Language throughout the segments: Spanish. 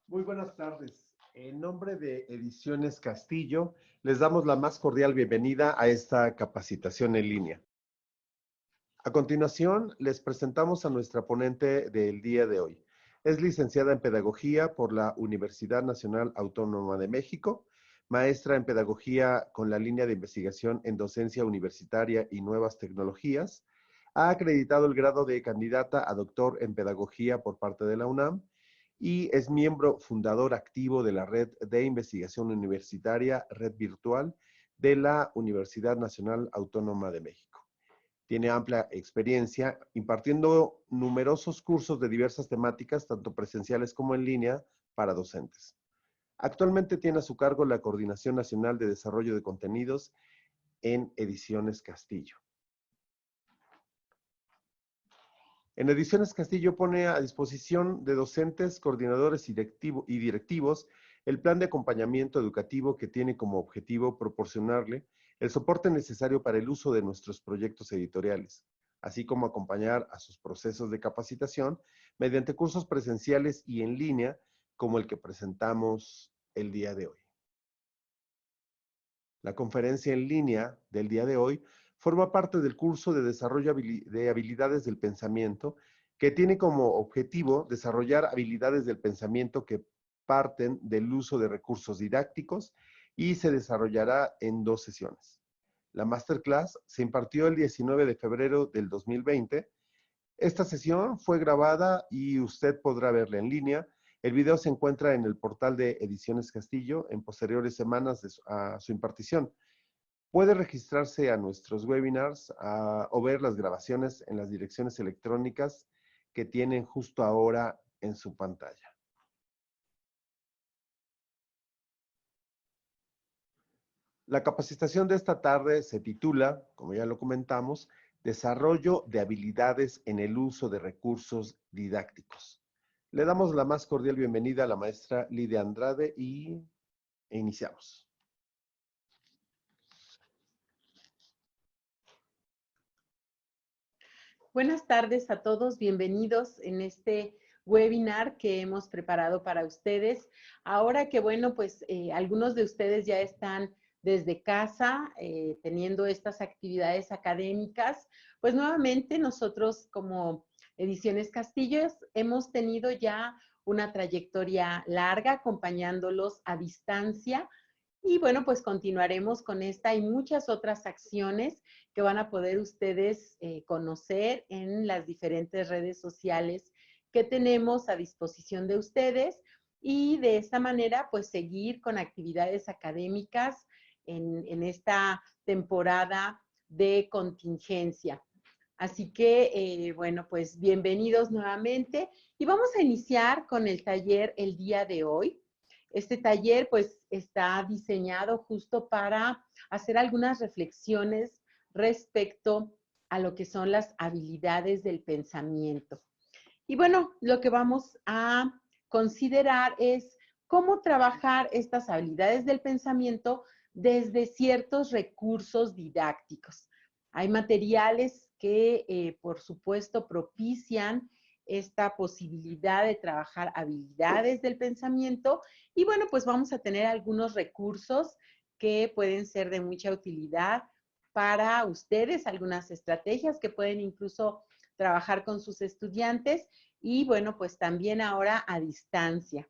Muy buenas tardes. En nombre de Ediciones Castillo, les damos la más cordial bienvenida a esta capacitación en línea. A continuación, les presentamos a nuestra ponente del día de hoy. Es licenciada en Pedagogía por la Universidad Nacional Autónoma de México, maestra en Pedagogía con la línea de investigación en Docencia Universitaria y Nuevas Tecnologías. Ha acreditado el grado de candidata a doctor en Pedagogía por parte de la UNAM y es miembro fundador activo de la Red de Investigación Universitaria, Red Virtual de la Universidad Nacional Autónoma de México. Tiene amplia experiencia impartiendo numerosos cursos de diversas temáticas, tanto presenciales como en línea, para docentes. Actualmente tiene a su cargo la Coordinación Nacional de Desarrollo de Contenidos en Ediciones Castillo. En Ediciones Castillo pone a disposición de docentes, coordinadores y directivos el plan de acompañamiento educativo que tiene como objetivo proporcionarle el soporte necesario para el uso de nuestros proyectos editoriales, así como acompañar a sus procesos de capacitación mediante cursos presenciales y en línea como el que presentamos el día de hoy. La conferencia en línea del día de hoy forma parte del curso de desarrollo de habilidades del pensamiento, que tiene como objetivo desarrollar habilidades del pensamiento que parten del uso de recursos didácticos y se desarrollará en 2 sesiones. La masterclass se impartió el 19 de febrero del 2020. Esta sesión fue grabada y usted podrá verla en línea. El video se encuentra en el portal de Ediciones Castillo en posteriores semanas a su impartición. Puede registrarse a nuestros webinars o ver las grabaciones en las direcciones electrónicas que tienen justo ahora en su pantalla. La capacitación de esta tarde se titula, como ya lo comentamos, Desarrollo de habilidades en el uso de recursos didácticos. Le damos la más cordial bienvenida a la maestra Lidia Andrade e iniciamos. Buenas tardes a todos, bienvenidos en este webinar que hemos preparado para ustedes. Ahora que, bueno, pues algunos de ustedes ya están desde casa teniendo estas actividades académicas, pues nuevamente nosotros como Ediciones Castillo hemos tenido ya una trayectoria larga acompañándolos a distancia. Y bueno, pues continuaremos con esta y muchas otras acciones que van a poder ustedes conocer en las diferentes redes sociales que tenemos a disposición de ustedes, y de esta manera pues seguir con actividades académicas en esta temporada de contingencia. Así que, bueno, pues bienvenidos nuevamente y vamos a iniciar con el taller el día de hoy. Este taller pues está diseñado justo para hacer algunas reflexiones respecto a lo que son las habilidades del pensamiento. Y bueno, lo que vamos a considerar es cómo trabajar estas habilidades del pensamiento desde ciertos recursos didácticos. Hay materiales que, por supuesto, propician esta posibilidad de trabajar habilidades del pensamiento, y bueno, pues vamos a tener algunos recursos que pueden ser de mucha utilidad para ustedes, algunas estrategias que pueden incluso trabajar con sus estudiantes, y bueno, pues también ahora a distancia.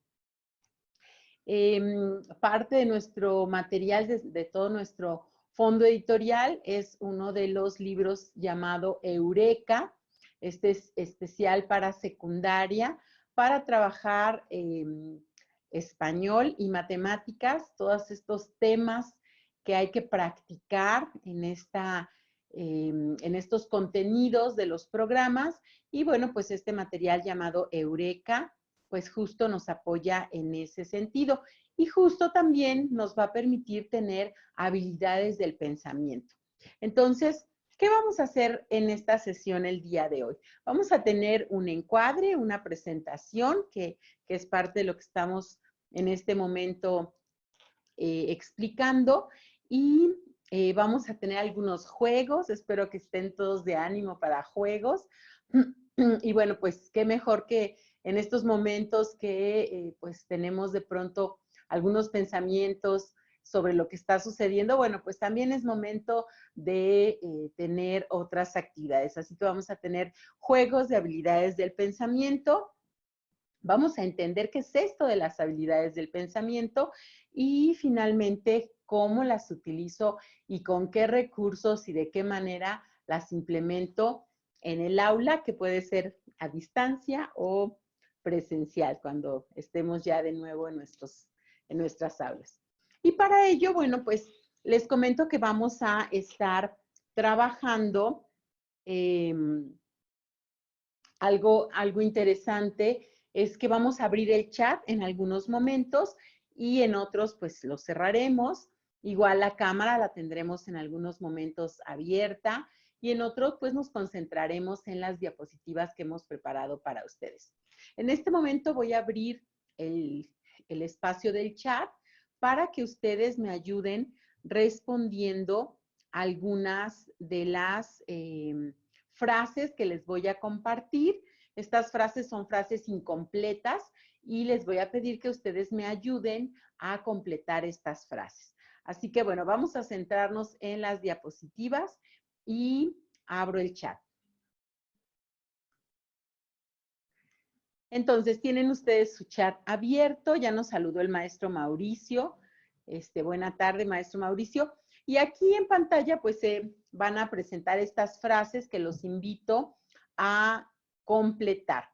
Parte de nuestro material, de todo nuestro fondo editorial, es uno de los libros llamado Eureka. Este es especial para secundaria, para trabajar español y matemáticas, todos estos temas que hay que practicar en estos contenidos de los programas. Y bueno, pues este material llamado Eureka, pues justo nos apoya en ese sentido, y justo también nos va a permitir tener habilidades del pensamiento. Entonces, ¿qué vamos a hacer en esta sesión el día de hoy? Vamos a tener un encuadre, una presentación que es parte de lo que estamos en este momento explicando, y vamos a tener algunos juegos. Espero que estén todos de ánimo para juegos. Y bueno, pues qué mejor que en estos momentos que pues tenemos de pronto algunos pensamientos sobre lo que está sucediendo. Bueno, pues también es momento de tener otras actividades. Así que vamos a tener juegos de habilidades del pensamiento. Vamos a entender qué es esto de las habilidades del pensamiento, y finalmente cómo las utilizo y con qué recursos y de qué manera las implemento en el aula, que puede ser a distancia o presencial cuando estemos ya de nuevo en nuestras aulas. Y para ello, bueno, pues les comento que vamos a estar trabajando algo interesante. Es que vamos a abrir el chat en algunos momentos y en otros pues lo cerraremos. Igual la cámara la tendremos en algunos momentos abierta, y en otros pues nos concentraremos en las diapositivas que hemos preparado para ustedes. En este momento voy a abrir el espacio del chat para que ustedes me ayuden respondiendo algunas de las frases que les voy a compartir. Estas frases son frases incompletas y les voy a pedir que ustedes me ayuden a completar estas frases. Así que bueno, vamos a centrarnos en las diapositivas y abro el chat. Entonces, tienen ustedes su chat abierto. Ya nos saludó el maestro Mauricio. Buena tarde, maestro Mauricio. Y aquí en pantalla, pues, se van a presentar estas frases que los invito a completar.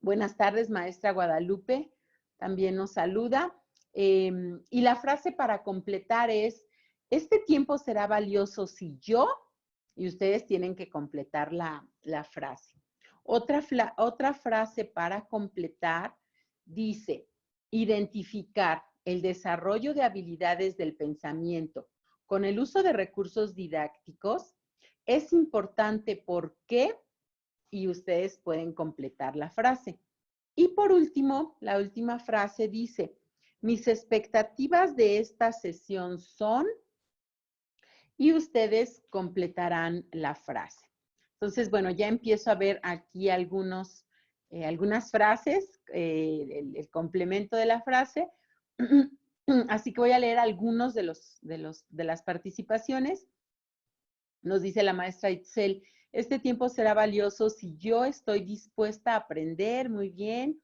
Buenas tardes, maestra Guadalupe. También nos saluda. Y la frase para completar es: este tiempo será valioso si yo, y ustedes tienen que completar la frase. Otra frase para completar dice: identificar el desarrollo de habilidades del pensamiento con el uso de recursos didácticos es importante porque, y ustedes pueden completar la frase. Y por último, la última frase dice: mis expectativas de esta sesión son, y ustedes completarán la frase. Entonces, bueno, ya empiezo a ver aquí algunas frases, el complemento de la frase. Así que voy a leer algunos de las participaciones. Nos dice la maestra Itzel: este tiempo será valioso si yo estoy dispuesta a aprender. Muy bien.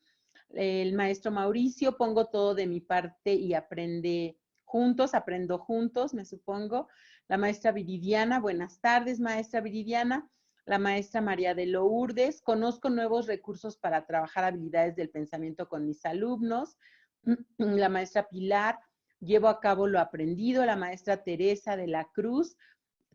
El maestro Mauricio, pongo todo de mi parte y aprendo juntos, me supongo. La maestra Viridiana, buenas tardes, maestra Viridiana. La maestra María de Lourdes, conozco nuevos recursos para trabajar habilidades del pensamiento con mis alumnos. La maestra Pilar, llevo a cabo lo aprendido. La maestra Teresa de la Cruz,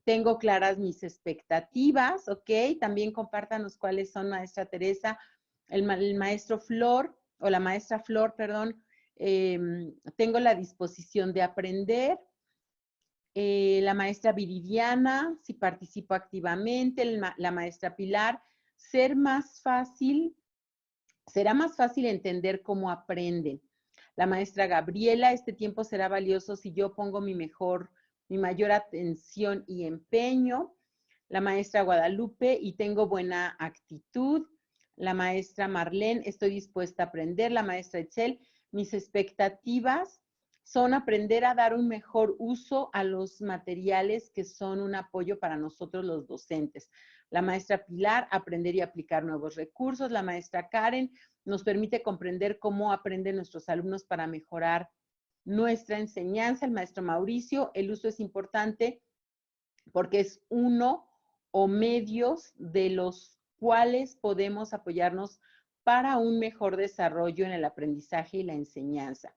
tengo claras mis expectativas, ¿ok? También compártanos cuáles son, maestra Teresa. El maestro Flor, o la maestra Flor, perdón, tengo la disposición de aprender. La maestra Viridiana, si participo activamente. La maestra Pilar, será más fácil entender cómo aprenden. La maestra Gabriela, este tiempo será valioso si yo pongo mi mayor atención y empeño. La maestra Guadalupe, y tengo buena actitud. La maestra Marlene, estoy dispuesta a aprender. La maestra Etzel, mis expectativas son aprender a dar un mejor uso a los materiales que son un apoyo para nosotros los docentes. La maestra Pilar, aprender y aplicar nuevos recursos. La maestra Karen, nos permite comprender cómo aprenden nuestros alumnos para mejorar nuestra enseñanza. El maestro Mauricio, el uso es importante porque es uno o medios de los cuales podemos apoyarnos para un mejor desarrollo en el aprendizaje y la enseñanza.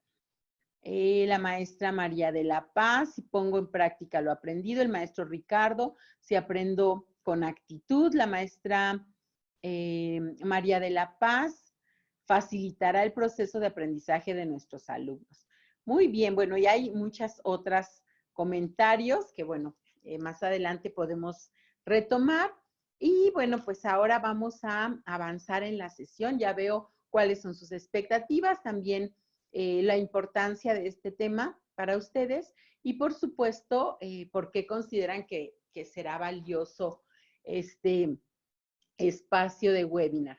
La maestra María de la Paz, si pongo en práctica lo aprendido. El maestro Ricardo, si aprendo con actitud. La maestra María de la Paz, facilitará el proceso de aprendizaje de nuestros alumnos. Muy bien, bueno, y hay muchas otras comentarios que, bueno, más adelante podemos retomar. Y bueno, pues ahora vamos a avanzar en la sesión. Ya veo cuáles son sus expectativas, también la importancia de este tema para ustedes y, por supuesto, por qué consideran que será valioso este espacio de webinar.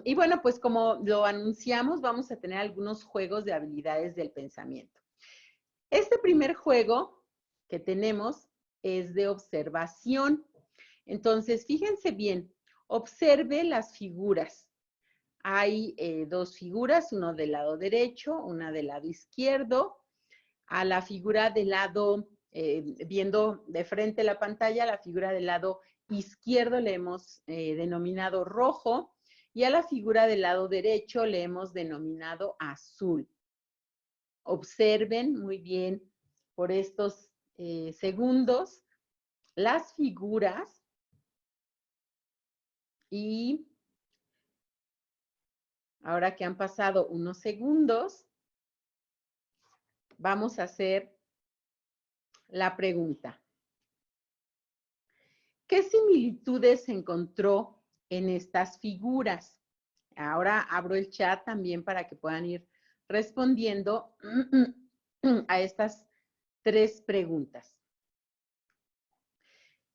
Y bueno, pues como lo anunciamos, vamos a tener algunos juegos de habilidades del pensamiento. Este primer juego que tenemos es de observación. Entonces, fíjense bien, observe las figuras. Hay dos figuras, uno del lado derecho, una del lado izquierdo. A la figura del lado, viendo de frente la pantalla, la figura del lado izquierdo le hemos denominado rojo y a la figura del lado derecho le hemos denominado azul. Observen muy bien por estos segundos las figuras y ahora que han pasado unos segundos, vamos a hacer la pregunta. ¿Qué similitudes encontró en estas figuras? Ahora abro el chat también para que puedan ir respondiendo a estas tres preguntas.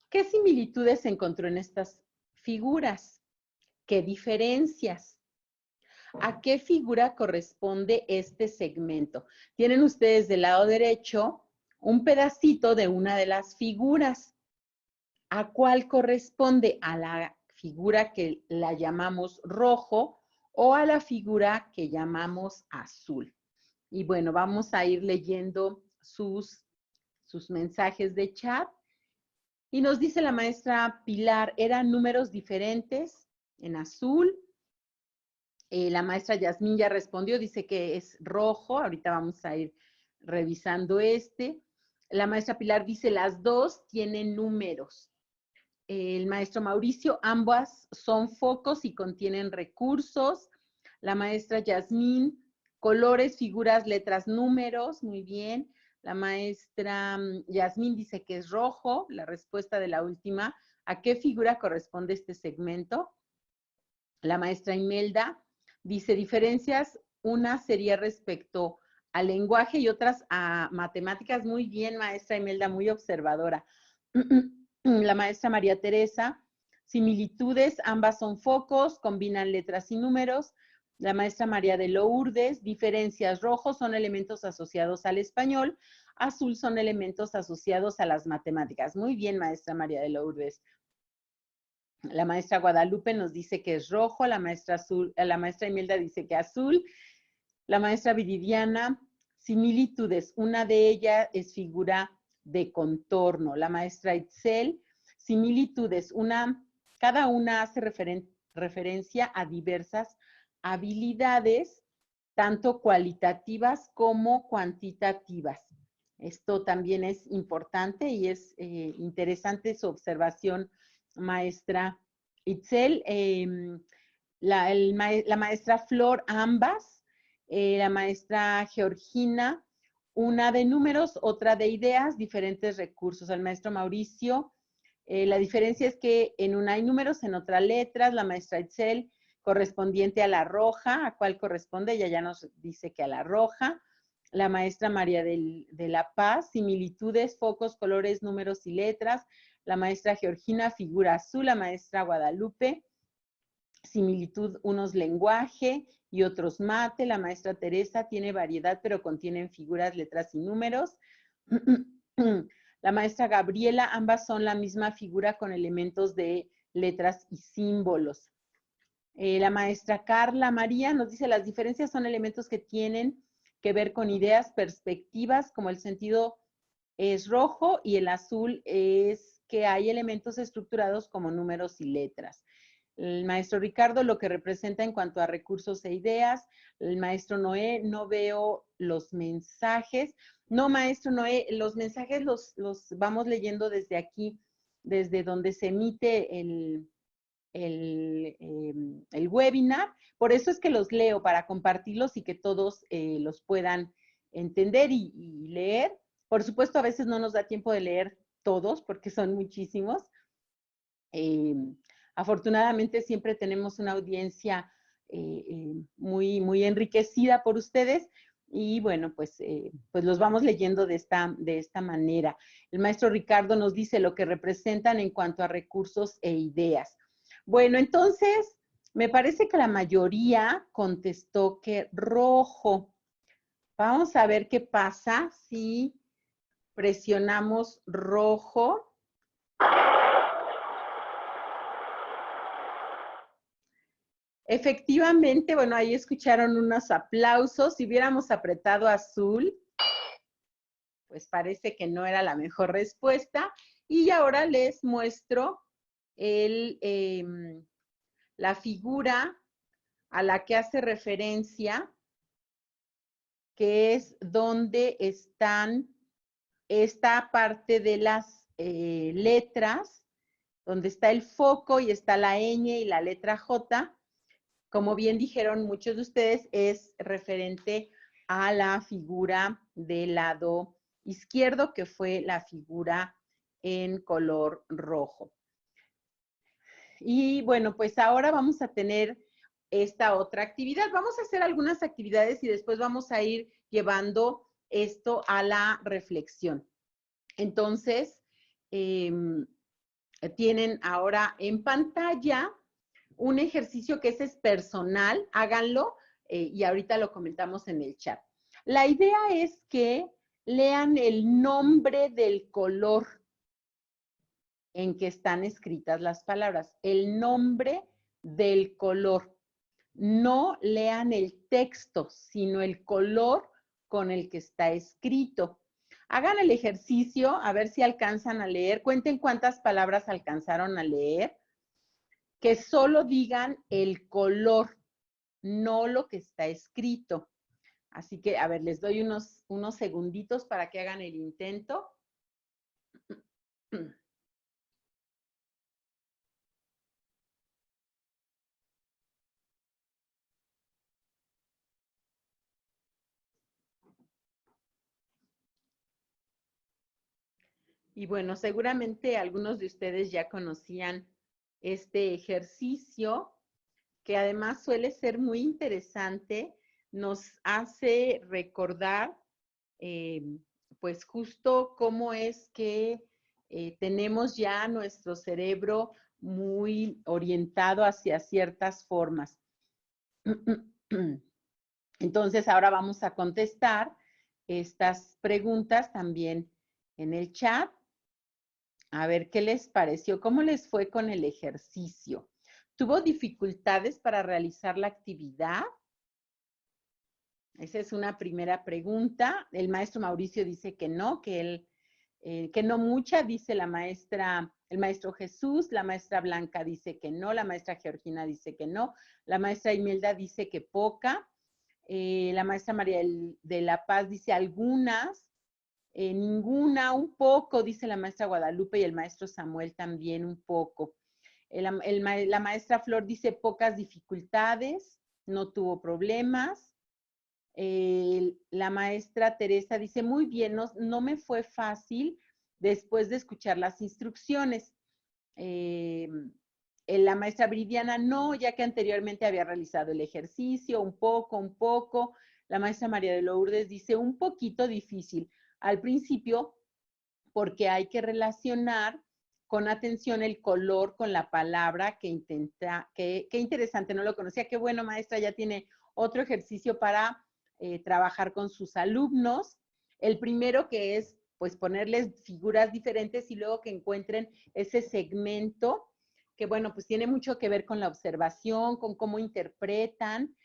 ¿Qué similitudes encontró en estas figuras? ¿Qué diferencias? ¿A qué figura corresponde este segmento? Tienen ustedes del lado derecho un pedacito de una de las figuras. ¿A cuál corresponde? ¿A la figura que la llamamos rojo o a la figura que llamamos azul? Y bueno, vamos a ir leyendo sus mensajes de chat. Y nos dice la maestra Pilar, ¿eran números diferentes en azul? La maestra Yasmín ya respondió, dice que es rojo. Ahorita vamos a ir revisando este. La maestra Pilar dice, las dos tienen números. El maestro Mauricio, ambas son focos y contienen recursos. La maestra Yasmín, colores, figuras, letras, números, muy bien. La maestra Yasmín dice que es rojo. La respuesta de la última, ¿a qué figura corresponde este segmento? La maestra Imelda dice diferencias, una sería respecto al lenguaje y otras a matemáticas. Muy bien, maestra Imelda, muy observadora. La maestra María Teresa, similitudes, ambas son focos, combinan letras y números. La maestra María de Lourdes, diferencias, rojos son elementos asociados al español, azul son elementos asociados a las matemáticas. Muy bien, maestra María de Lourdes. La maestra Guadalupe nos dice que es rojo, la maestra Imelda dice que azul, la maestra Viridiana, similitudes, una de ellas es figura de contorno. La maestra Itzel, similitudes, cada una hace referencia a diversas habilidades, tanto cualitativas como cuantitativas. Esto también es importante y es interesante su observación, maestra Itzel. La maestra Flor, ambas. La maestra Georgina, una de números, otra de ideas, diferentes recursos. El maestro Mauricio, la diferencia es que en una hay números, en otra letras. La maestra Itzel, correspondiente a la roja. ¿A cuál corresponde? Ella ya nos dice que a la roja. La maestra María de la Paz, similitudes, focos, colores, números y letras. La maestra Georgina, figura azul. La maestra Guadalupe, similitud, unos lenguaje y otros mate. La maestra Teresa tiene variedad, pero contienen figuras, letras y números. La maestra Gabriela, ambas son la misma figura con elementos de letras y símbolos. La maestra Carla María nos dice, las diferencias son elementos que tienen que ver con ideas, perspectivas, como el sentido es rojo y el azul es que hay elementos estructurados como números y letras. El maestro Ricardo, lo que representa en cuanto a recursos e ideas. El maestro Noé, no veo los mensajes. No, maestro Noé, los mensajes los vamos leyendo desde aquí, desde donde se emite el webinar. Por eso es que los leo, para compartirlos y que todos los puedan entender y leer. Por supuesto, a veces no nos da tiempo de leer todos porque son muchísimos. Afortunadamente siempre tenemos una audiencia muy, muy enriquecida por ustedes y bueno, pues los vamos leyendo de esta manera. El maestro Ricardo nos dice lo que representan en cuanto a recursos e ideas. Bueno, entonces me parece que la mayoría contestó que rojo. Vamos a ver qué pasa si presionamos rojo. Efectivamente, bueno, ahí escucharon unos aplausos. Si hubiéramos apretado azul, pues parece que no era la mejor respuesta. Y ahora les muestro la figura a la que hace referencia, que es donde están esta parte de las letras, donde está el foco y está la ñ y la letra J. Como bien dijeron muchos de ustedes, es referente a la figura del lado izquierdo, que fue la figura en color rojo. Y bueno, pues ahora vamos a tener esta otra actividad. Vamos a hacer algunas actividades y después vamos a ir llevando esto a la reflexión. Entonces, tienen ahora en pantalla un ejercicio que ese es personal, háganlo y ahorita lo comentamos en el chat. La idea es que lean el nombre del color en que están escritas las palabras, el nombre del color. No lean el texto, sino el color con el que está escrito. Hagan el ejercicio, a ver si alcanzan a leer. Cuenten cuántas palabras alcanzaron a leer. Que solo digan el color, no lo que está escrito. Así que, a ver, les doy unos segunditos para que hagan el intento. Y bueno, seguramente algunos de ustedes ya conocían este ejercicio, que además suele ser muy interesante, nos hace recordar, pues justo cómo es que tenemos ya nuestro cerebro muy orientado hacia ciertas formas. Entonces, ahora vamos a contestar estas preguntas también en el chat. A ver, ¿qué les pareció? ¿Cómo les fue con el ejercicio? ¿Tuvo dificultades para realizar la actividad? Esa es una primera pregunta. El maestro Mauricio dice que no, que no mucha, dice la maestra, el maestro Jesús, la maestra Blanca dice que no, la maestra Georgina dice que no, la maestra Imelda dice que poca, la maestra María de la Paz dice algunas, ninguna, un poco, dice la maestra Guadalupe y el maestro Samuel también un poco. La maestra Flor dice pocas dificultades, no tuvo problemas. La maestra Teresa dice, muy bien, no me fue fácil después de escuchar las instrucciones. La maestra Viridiana, no, ya que anteriormente había realizado el ejercicio, un poco, un poco. La maestra María de Lourdes dice, un poquito difícil al principio, porque hay que relacionar con atención el color con la palabra que intenta, qué interesante, no lo conocía, qué bueno, maestra, ya tiene otro ejercicio para trabajar con sus alumnos. El primero que es, pues, ponerles figuras diferentes y luego que encuentren ese segmento que, bueno, pues tiene mucho que ver con la observación, con cómo interpretan,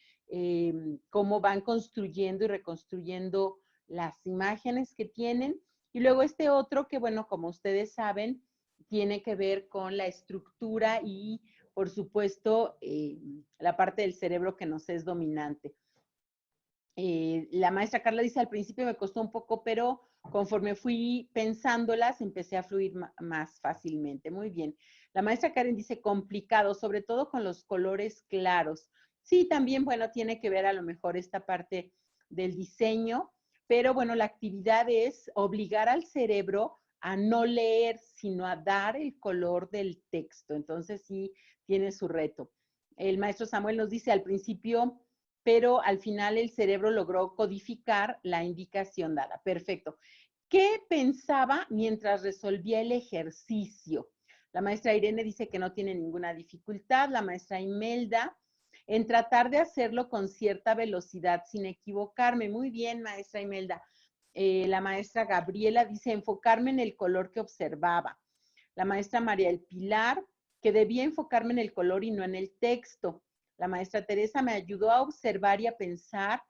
cómo van construyendo y reconstruyendo las imágenes que tienen. Y luego este otro que, bueno, como ustedes saben, tiene que ver con la estructura y, por supuesto, la parte del cerebro que nos es dominante. La maestra Carla dice, al principio me costó un poco, pero conforme fui pensándolas, empecé a fluir más fácilmente. Muy bien. La maestra Karen dice, complicado, sobre todo con los colores claros. Sí, también, bueno, tiene que ver a lo mejor esta parte del diseño, pero bueno, la actividad es obligar al cerebro a no leer, sino a dar el color del texto. Entonces sí, tiene su reto. El maestro Samuel nos dice al principio, pero al final el cerebro logró codificar la indicación dada. Perfecto. ¿Qué pensaba mientras resolvía el ejercicio? La maestra Irene dice que no tiene ninguna dificultad. La maestra Imelda, en tratar de hacerlo con cierta velocidad sin equivocarme. Muy bien, maestra Imelda. La maestra Gabriela dice enfocarme en el color que observaba. La maestra María El Pilar, que debía enfocarme en el color y no en el texto. La maestra Teresa me ayudó a observar y a pensar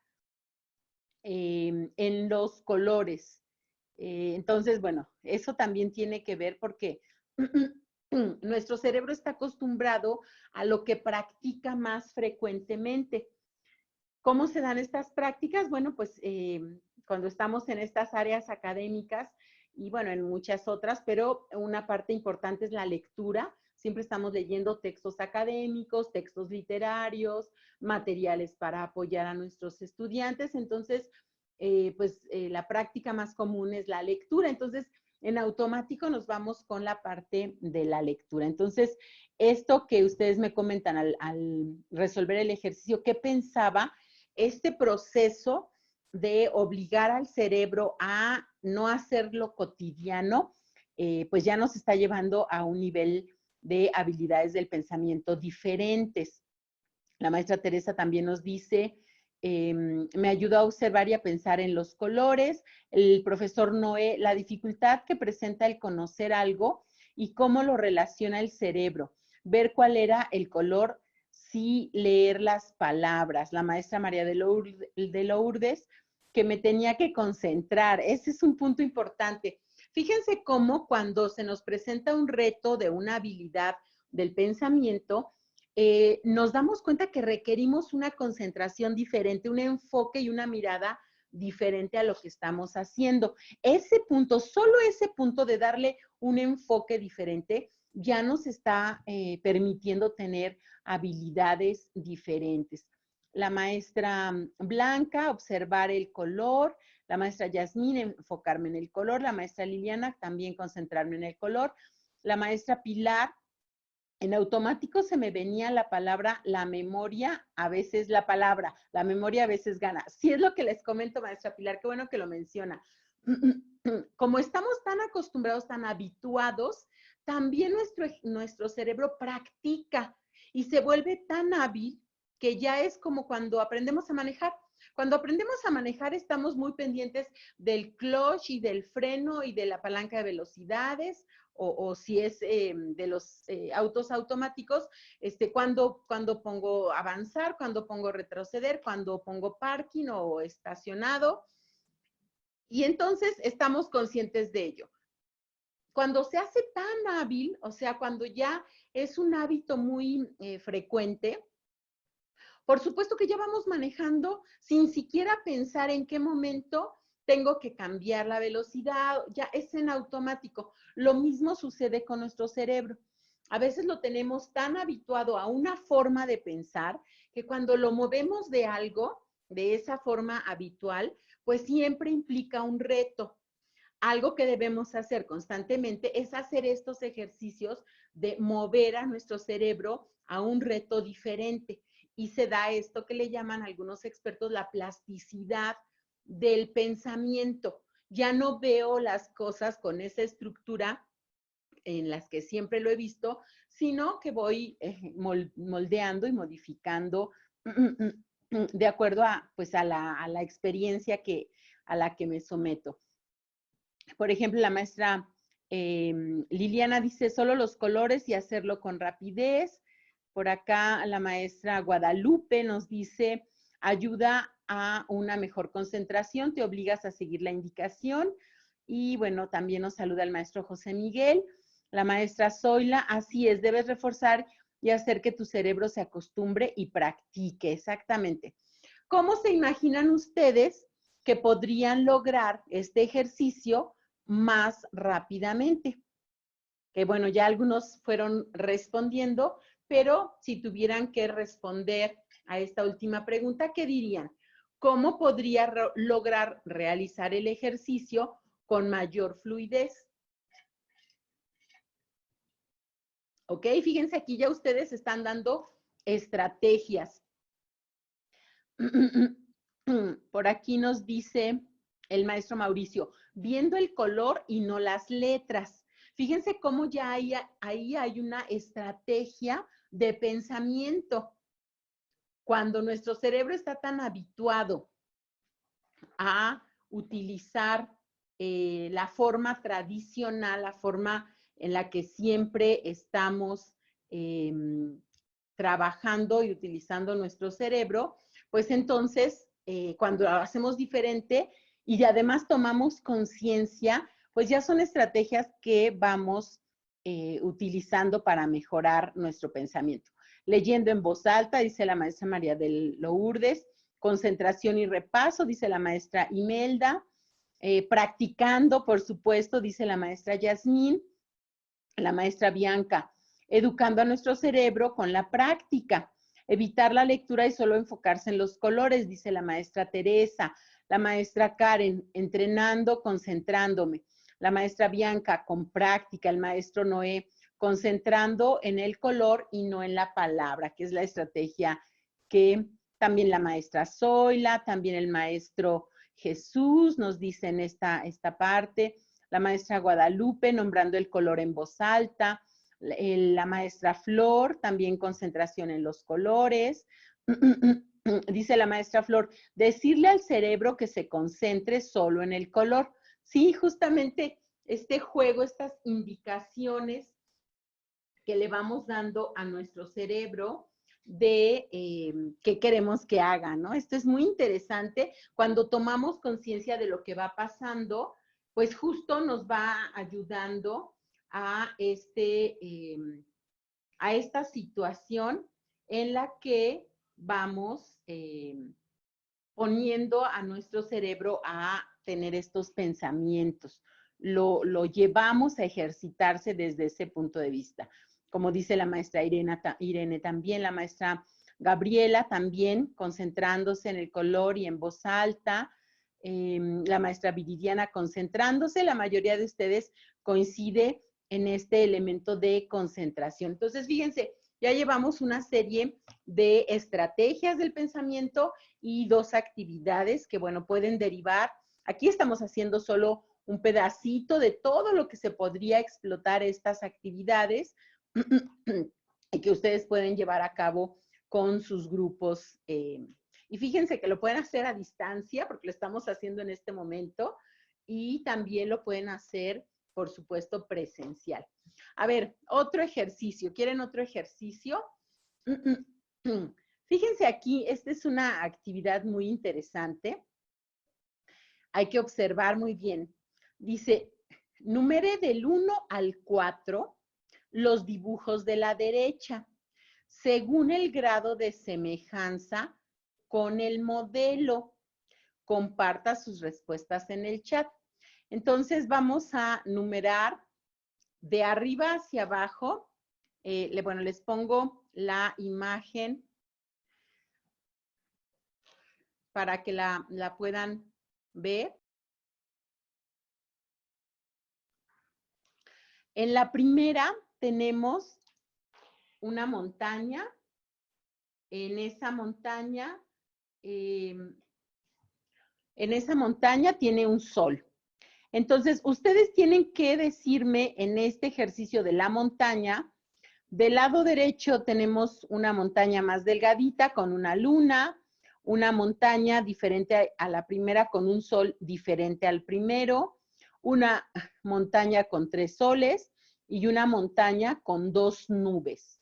en los colores. Entonces, bueno, eso también tiene que ver porque nuestro cerebro está acostumbrado a lo que practica más frecuentemente. ¿Cómo se dan estas prácticas? Bueno, pues cuando estamos en estas áreas académicas y bueno, en muchas otras, pero una parte importante es la lectura. Siempre estamos leyendo textos académicos, textos literarios, materiales para apoyar a nuestros estudiantes. Entonces, la práctica más común es la lectura. Entonces, en automático nos vamos con la parte de la lectura. Entonces, esto que ustedes me comentan al resolver el ejercicio, ¿qué pensaba? Este proceso de obligar al cerebro a no hacerlo cotidiano, pues ya nos está llevando a un nivel de habilidades del pensamiento diferentes. La maestra Teresa también nos dice, me ayudó a observar y a pensar en los colores. El profesor Noé, la dificultad que presenta el conocer algo y cómo lo relaciona el cerebro, ver cuál era el color, sí leer las palabras. La maestra María de Lourdes, que me tenía que concentrar. Ese es un punto importante. Fíjense cómo cuando se nos presenta un reto de una habilidad del pensamiento, nos damos cuenta que requerimos una concentración diferente, un enfoque y una mirada diferente a lo que estamos haciendo. Ese punto, solo ese punto de darle un enfoque diferente, ya nos está permitiendo tener habilidades diferentes. La maestra Blanca, observar el color. La maestra Yasmín, enfocarme en el color. La maestra Liliana, también concentrarme en el color. La maestra Pilar, en automático se me venía la palabra, la memoria, a veces la palabra, la memoria a veces gana. Sí es lo que les comento, maestra Pilar, qué bueno que lo menciona. Como estamos tan acostumbrados, tan habituados, también nuestro cerebro practica y se vuelve tan hábil que ya es como cuando aprendemos a manejar. Cuando aprendemos a manejar estamos muy pendientes del clutch y del freno y de la palanca de velocidades o si es de los autos automáticos, cuando pongo avanzar, cuando pongo retroceder, cuando pongo parking o estacionado. Y entonces estamos conscientes de ello. Cuando se hace tan hábil, o sea, cuando ya es un hábito muy frecuente, por supuesto que ya vamos manejando sin siquiera pensar en qué momento tengo que cambiar la velocidad, ya es en automático. Lo mismo sucede con nuestro cerebro. A veces lo tenemos tan habituado a una forma de pensar que cuando lo movemos de algo, de esa forma habitual, pues siempre implica un reto. Algo que debemos hacer constantemente es hacer estos ejercicios de mover a nuestro cerebro a un reto diferente. Y se da esto que le llaman algunos expertos la plasticidad del pensamiento. Ya no veo las cosas con esa estructura en las que siempre lo he visto, sino que voy moldeando y modificando de acuerdo a, pues a la experiencia a la que me someto. Por ejemplo, la maestra Liliana dice solo los colores y hacerlo con rapidez. Por acá la maestra Guadalupe nos dice ayuda a una mejor concentración, te obligas a seguir la indicación. Y bueno, también nos saluda el maestro José Miguel. La maestra Zoila, así es, debes reforzar y hacer que tu cerebro se acostumbre y practique, exactamente. ¿Cómo se imaginan ustedes que podrían lograr este ejercicio más rápidamente? Que bueno, ya algunos fueron respondiendo, pero si tuvieran que responder a esta última pregunta, ¿qué dirían? ¿Cómo podría lograr realizar el ejercicio con mayor fluidez? ¿Ok? Fíjense, aquí ya ustedes están dando estrategias. Por aquí nos dice el maestro Mauricio, viendo el color y no las letras. Fíjense cómo ya ahí hay una estrategia de pensamiento. Cuando nuestro cerebro está tan habituado a utilizar la forma tradicional, la forma en la que siempre estamos trabajando y utilizando nuestro cerebro, pues entonces cuando lo hacemos diferente y además tomamos conciencia, pues ya son estrategias que vamos utilizando para mejorar nuestro pensamiento. Leyendo en voz alta, dice la maestra María del Lourdes, concentración y repaso, dice la maestra Imelda, practicando, por supuesto, dice la maestra Yasmín, la maestra Bianca, educando a nuestro cerebro con la práctica, evitar la lectura y solo enfocarse en los colores, dice la maestra Teresa, la maestra Karen, entrenando, concentrándome, la maestra Bianca, con práctica, el maestro Noé, concentrando en el color y no en la palabra, que es la estrategia que también la maestra Zoila, también el maestro Jesús nos dice en esta parte, la maestra Guadalupe nombrando el color en voz alta, la maestra Flor, también concentración en los colores. Dice la maestra Flor, decirle al cerebro que se concentre solo en el color. Sí, justamente este juego, estas indicaciones que le vamos dando a nuestro cerebro de qué queremos que haga, ¿no? Esto es muy interesante. Cuando tomamos conciencia de lo que va pasando, pues justo nos va ayudando a, a esta situación en la que vamos poniendo a nuestro cerebro a tener estos pensamientos. Lo llevamos a ejercitarse desde ese punto de vista. Como dice la maestra Irene también, la maestra Gabriela también, concentrándose en el color y en voz alta, la maestra Viridiana concentrándose, la mayoría de ustedes coincide en este elemento de concentración. Entonces, fíjense, ya llevamos una serie de estrategias del pensamiento y 2 actividades que, bueno, pueden derivar. Aquí estamos haciendo solo un pedacito de todo lo que se podría explotar estas actividades y que ustedes pueden llevar a cabo con sus grupos. Y fíjense que lo pueden hacer a distancia, porque lo estamos haciendo en este momento, y también lo pueden hacer por supuesto, presencial. A ver, otro ejercicio. ¿Quieren otro ejercicio? Fíjense aquí, esta es una actividad muy interesante. Hay que observar muy bien. Dice, numere del 1 al 4 los dibujos de la derecha, según el grado de semejanza con el modelo. Comparta sus respuestas en el chat. Entonces, vamos a numerar de arriba hacia abajo. Bueno, les pongo la imagen para que la puedan ver. En la primera tenemos una montaña. En esa montaña tiene un sol. Entonces, ustedes tienen que decirme en este ejercicio de la montaña, del lado derecho tenemos una montaña más delgadita con una luna, una montaña diferente a la primera con un sol diferente al primero, una montaña con 3 soles y una montaña con 2 nubes.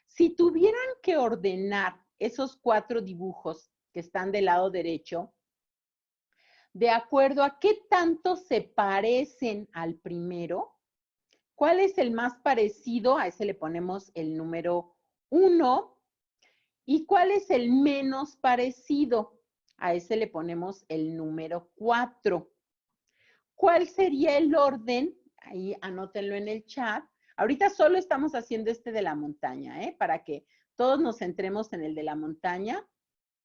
Si tuvieran que ordenar esos 4 dibujos que están del lado derecho, de acuerdo a qué tanto se parecen al primero, ¿cuál es el más parecido? A ese le ponemos el número 1. ¿Y cuál es el menos parecido? A ese le ponemos el número 4. ¿Cuál sería el orden? Ahí anótenlo en el chat. Ahorita solo estamos haciendo este de la montaña, para que todos nos centremos en el de la montaña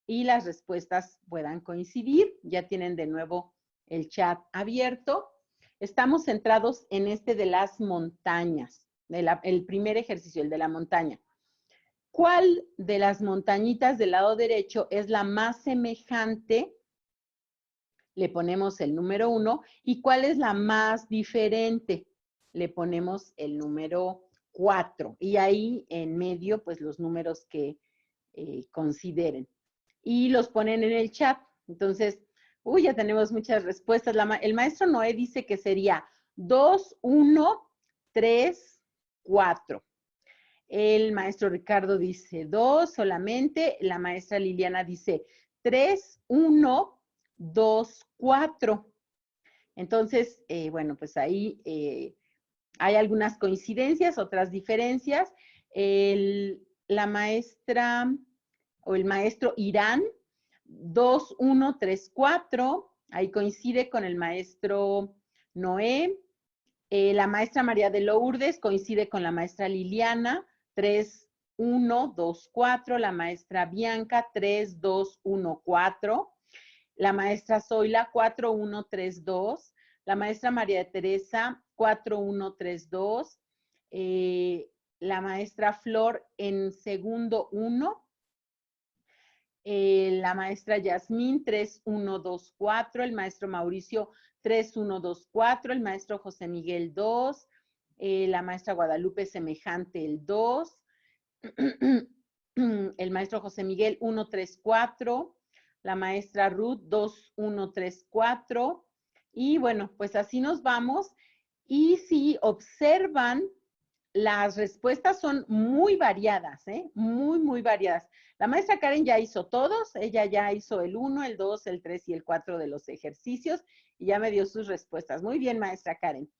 y las respuestas puedan coincidir. Ya tienen de nuevo el chat abierto. Estamos centrados en este de las montañas, el primer ejercicio, el de la montaña. ¿Cuál de las montañitas del lado derecho es la más semejante? Le ponemos el número 1. ¿Y cuál es la más diferente? Le ponemos el número 4. Y ahí en medio, pues los números que consideren. Y los ponen en el chat. Entonces, ya tenemos muchas respuestas. El maestro Noé dice que sería 2, 1, 3, 4. El maestro Ricardo dice 2 solamente. La maestra Liliana dice 3, 1, 2, 4. Entonces, bueno, pues ahí hay algunas coincidencias, otras diferencias. La maestra o el maestro Irán, 2, 1, 3, 4. Ahí coincide con el maestro Noé. La maestra María de Lourdes coincide con la maestra Liliana, 3, 1, 2, 4. La maestra Bianca, 3, 2, 1, 4. La maestra Zoila, 4, 1, 3, 2. La maestra María de Teresa, 4, 1, 3, 2. La maestra Flor en segundo 1. La maestra Yasmín, 3, 1, 2, 4. El maestro Mauricio, 3, 1, 2, 4. El maestro José Miguel, 2. La maestra Guadalupe, semejante, el 2. El maestro José Miguel, 1, 3, 4. La maestra Ruth, 2, 1, 3, 4. Y bueno, pues así nos vamos. Y si observan, las respuestas son muy variadas, muy, muy variadas. La maestra Karen ya hizo todos, ella ya hizo el 1, el 2, el 3 y el 4 de los ejercicios y ya me dio sus respuestas. Muy bien, maestra Karen.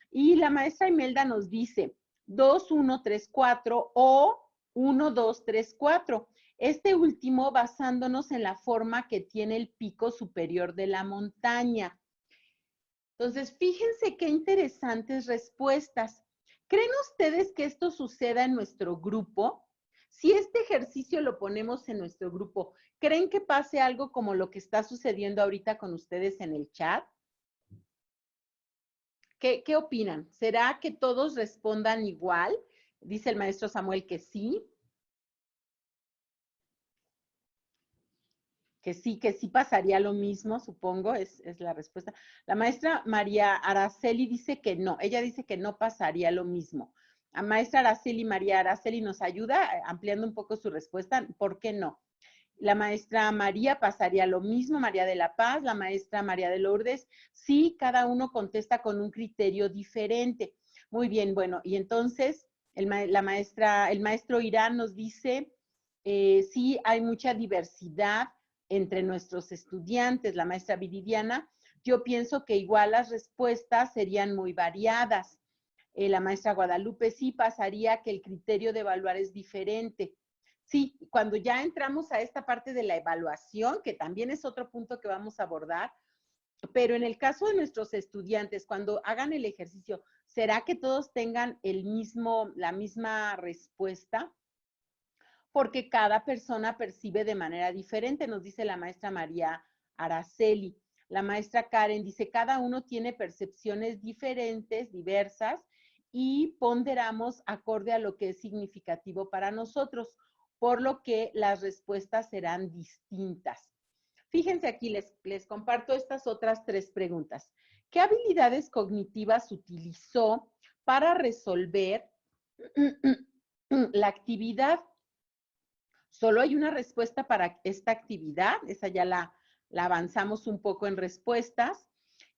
Y la maestra Imelda nos dice 2, 1, 3, 4 o 1, 2, 3, 4. Este último basándonos en la forma que tiene el pico superior de la montaña. Entonces, fíjense qué interesantes respuestas. ¿Creen ustedes que esto suceda en nuestro grupo? Si este ejercicio lo ponemos en nuestro grupo, ¿creen que pase algo como lo que está sucediendo ahorita con ustedes en el chat? ¿Qué opinan? ¿Será que todos respondan igual? Dice el maestro Samuel que sí. Que sí pasaría lo mismo, supongo, es la respuesta. La maestra María Araceli dice que no, ella dice que no pasaría lo mismo. La maestra Araceli, María Araceli nos ayuda ampliando un poco su respuesta, ¿por qué no? La maestra María pasaría lo mismo, María de la Paz, la maestra María de Lourdes, sí, cada uno contesta con un criterio diferente. Muy bien, bueno, y entonces el maestro Irán nos dice, sí, hay mucha diversidad entre nuestros estudiantes. La maestra Viridiana, yo pienso que igual las respuestas serían muy variadas. La maestra Guadalupe, sí, pasaría que el criterio de evaluar es diferente. Sí, cuando ya entramos a esta parte de la evaluación, que también es otro punto que vamos a abordar, pero en el caso de nuestros estudiantes, cuando hagan el ejercicio, ¿será que todos tengan la misma respuesta? Porque cada persona percibe de manera diferente, nos dice la maestra María Araceli. La maestra Karen dice, cada uno tiene percepciones diferentes, diversas, y ponderamos acorde a lo que es significativo para nosotros, por lo que las respuestas serán distintas. Fíjense aquí, les comparto estas otras 3 preguntas. ¿Qué habilidades cognitivas utilizó para resolver la actividad? Solo hay una respuesta para esta actividad, esa ya la avanzamos un poco en respuestas.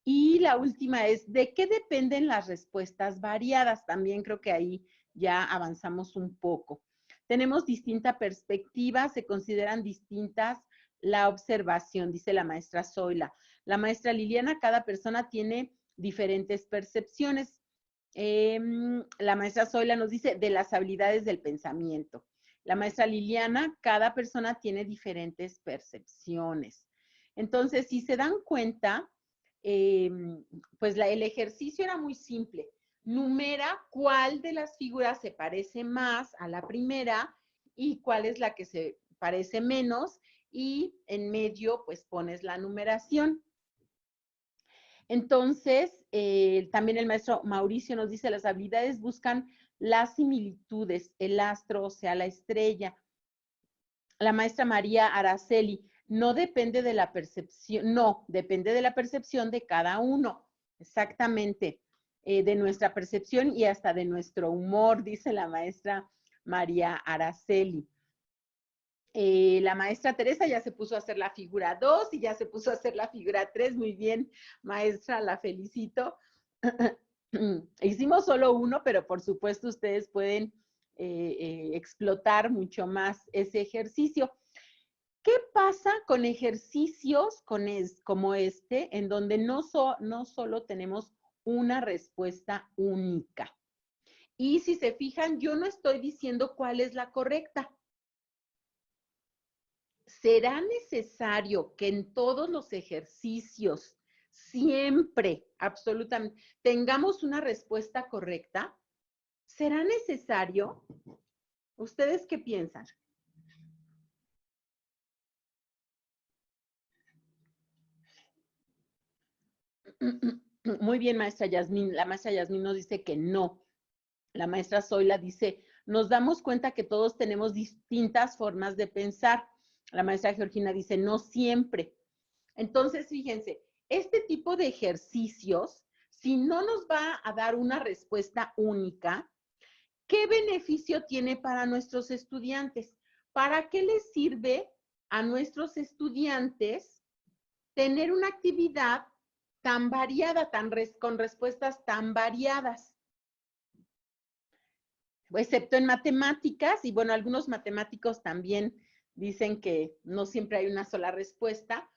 Y la última es, ¿de qué dependen las respuestas variadas? También creo que ahí ya avanzamos un poco. Tenemos distinta perspectiva, se consideran distintas la observación, dice la maestra Zoila. La maestra Liliana, cada persona tiene diferentes percepciones. La maestra Zoila nos dice de las habilidades del pensamiento. La maestra Liliana, cada persona tiene diferentes percepciones. Entonces, si se dan cuenta, pues el ejercicio era muy simple. Numera cuál de las figuras se parece más a la primera y cuál es la que se parece menos, y en medio pues pones la numeración. Entonces, también el maestro Mauricio nos dice, las habilidades buscan las similitudes, el astro, o sea, la estrella. La maestra María Araceli, no depende de la percepción, no, depende de la percepción de cada uno, exactamente, de nuestra percepción y hasta de nuestro humor, dice la maestra María Araceli. La maestra Teresa ya se puso a hacer la figura 2 y ya se puso a hacer la figura 3. Muy bien, maestra, la felicito. Hicimos solo uno, pero por supuesto ustedes pueden explotar mucho más ese ejercicio. ¿Qué pasa con ejercicios como este, en donde no solo tenemos una respuesta única? Y si se fijan, yo no estoy diciendo cuál es la correcta. ¿Será necesario que en todos los ejercicios siempre, absolutamente, tengamos una respuesta correcta? ¿Será necesario? ¿Ustedes qué piensan? Muy bien, maestra Yasmín. La maestra Yasmín nos dice que no. La maestra Zoila dice, nos damos cuenta que todos tenemos distintas formas de pensar. La maestra Georgina dice, no siempre. Entonces, fíjense, este tipo de ejercicios, si no nos va a dar una respuesta única, ¿qué beneficio tiene para nuestros estudiantes? ¿Para qué les sirve a nuestros estudiantes tener una actividad tan variada, con respuestas tan variadas? Excepto en matemáticas, y bueno, algunos matemáticos también dicen que no siempre hay una sola respuesta,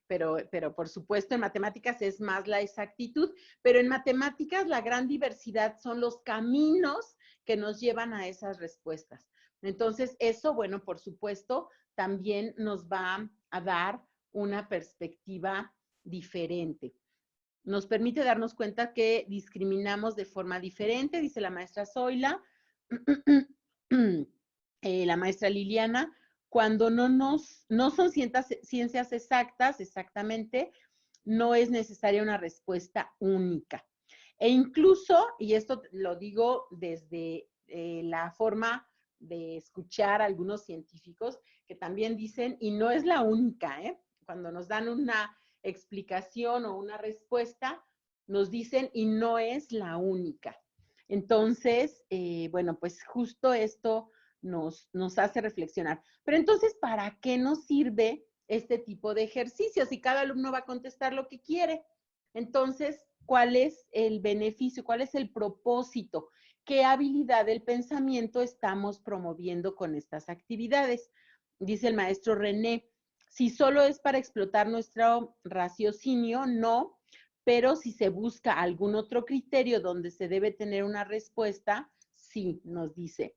pero por supuesto en matemáticas es más la exactitud, pero en matemáticas la gran diversidad son los caminos que nos llevan a esas respuestas. Entonces, eso, bueno, por supuesto, también nos va a dar una perspectiva diferente. Nos permite darnos cuenta que discriminamos de forma diferente, dice la maestra Zoila. La maestra Liliana, cuando no son ciencias exactas, exactamente, no es necesaria una respuesta única. E incluso, y esto lo digo desde la forma de escuchar a algunos científicos que también dicen, y no es la única, cuando nos dan una explicación o una respuesta, nos dicen, y no es la única. Entonces, bueno, pues justo esto nos hace reflexionar. Pero entonces, ¿para qué nos sirve este tipo de ejercicios? Y cada alumno va a contestar lo que quiere. Entonces, ¿cuál es el beneficio? ¿Cuál es el propósito? ¿Qué habilidad del pensamiento estamos promoviendo con estas actividades? Dice el maestro René, si solo es para explotar nuestro raciocinio, no, pero si se busca algún otro criterio donde se debe tener una respuesta, sí, nos dice.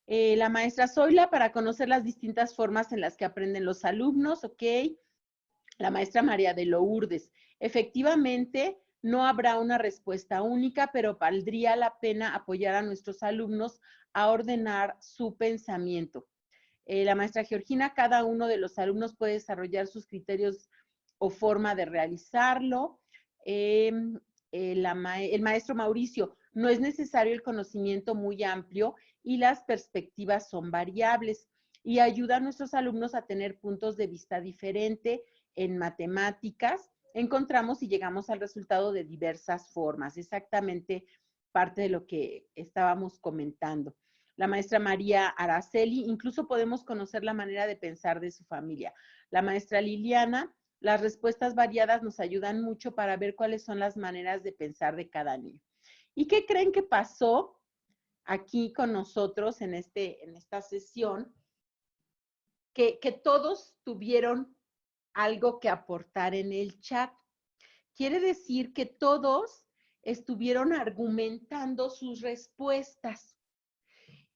La maestra Zoila, para conocer las distintas formas en las que aprenden los alumnos, ok. La maestra María de Lourdes, efectivamente, no habrá una respuesta única, pero valdría la pena apoyar a nuestros alumnos a ordenar su pensamiento. La maestra Georgina, cada uno de los alumnos puede desarrollar sus criterios o forma de realizarlo. El maestro Mauricio, no es necesario el conocimiento muy amplio y las perspectivas son variables y ayuda a nuestros alumnos a tener puntos de vista diferentes. En matemáticas encontramos y llegamos al resultado de diversas formas, exactamente parte de lo que estábamos comentando. La maestra María Araceli, incluso podemos conocer la manera de pensar de su familia. La maestra Liliana, las respuestas variadas nos ayudan mucho para ver cuáles son las maneras de pensar de cada niño. ¿Y qué creen que pasó aquí con nosotros en esta sesión? Que todos tuvieron algo que aportar en el chat. Quiere decir que todos estuvieron argumentando sus respuestas.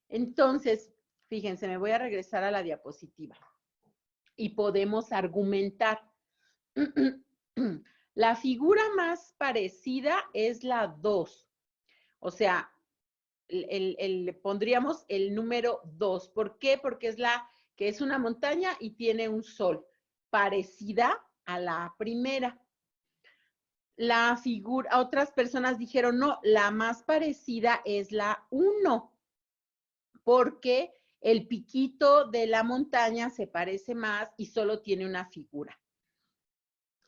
Entonces, fíjense, me voy a regresar a la diapositiva y podemos argumentar. La figura más parecida es la 2. O sea, pondríamos el número 2. ¿Por qué? Porque es que es una montaña y tiene un sol, parecida a la primera. La figura, otras personas dijeron, no, la más parecida es la 1, porque el piquito de la montaña se parece más y solo tiene una figura.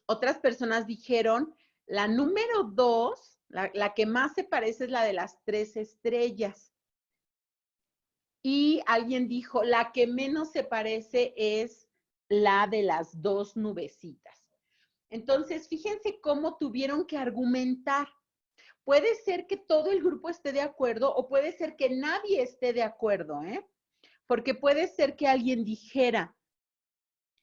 Otras personas dijeron, la número 2, la que más se parece es la de las 3 estrellas. Y alguien dijo, la que menos se parece es la de las 2 nubecitas. Entonces, fíjense cómo tuvieron que argumentar. Puede ser que todo el grupo esté de acuerdo o puede ser que nadie esté de acuerdo, ¿eh? Porque puede ser que alguien dijera,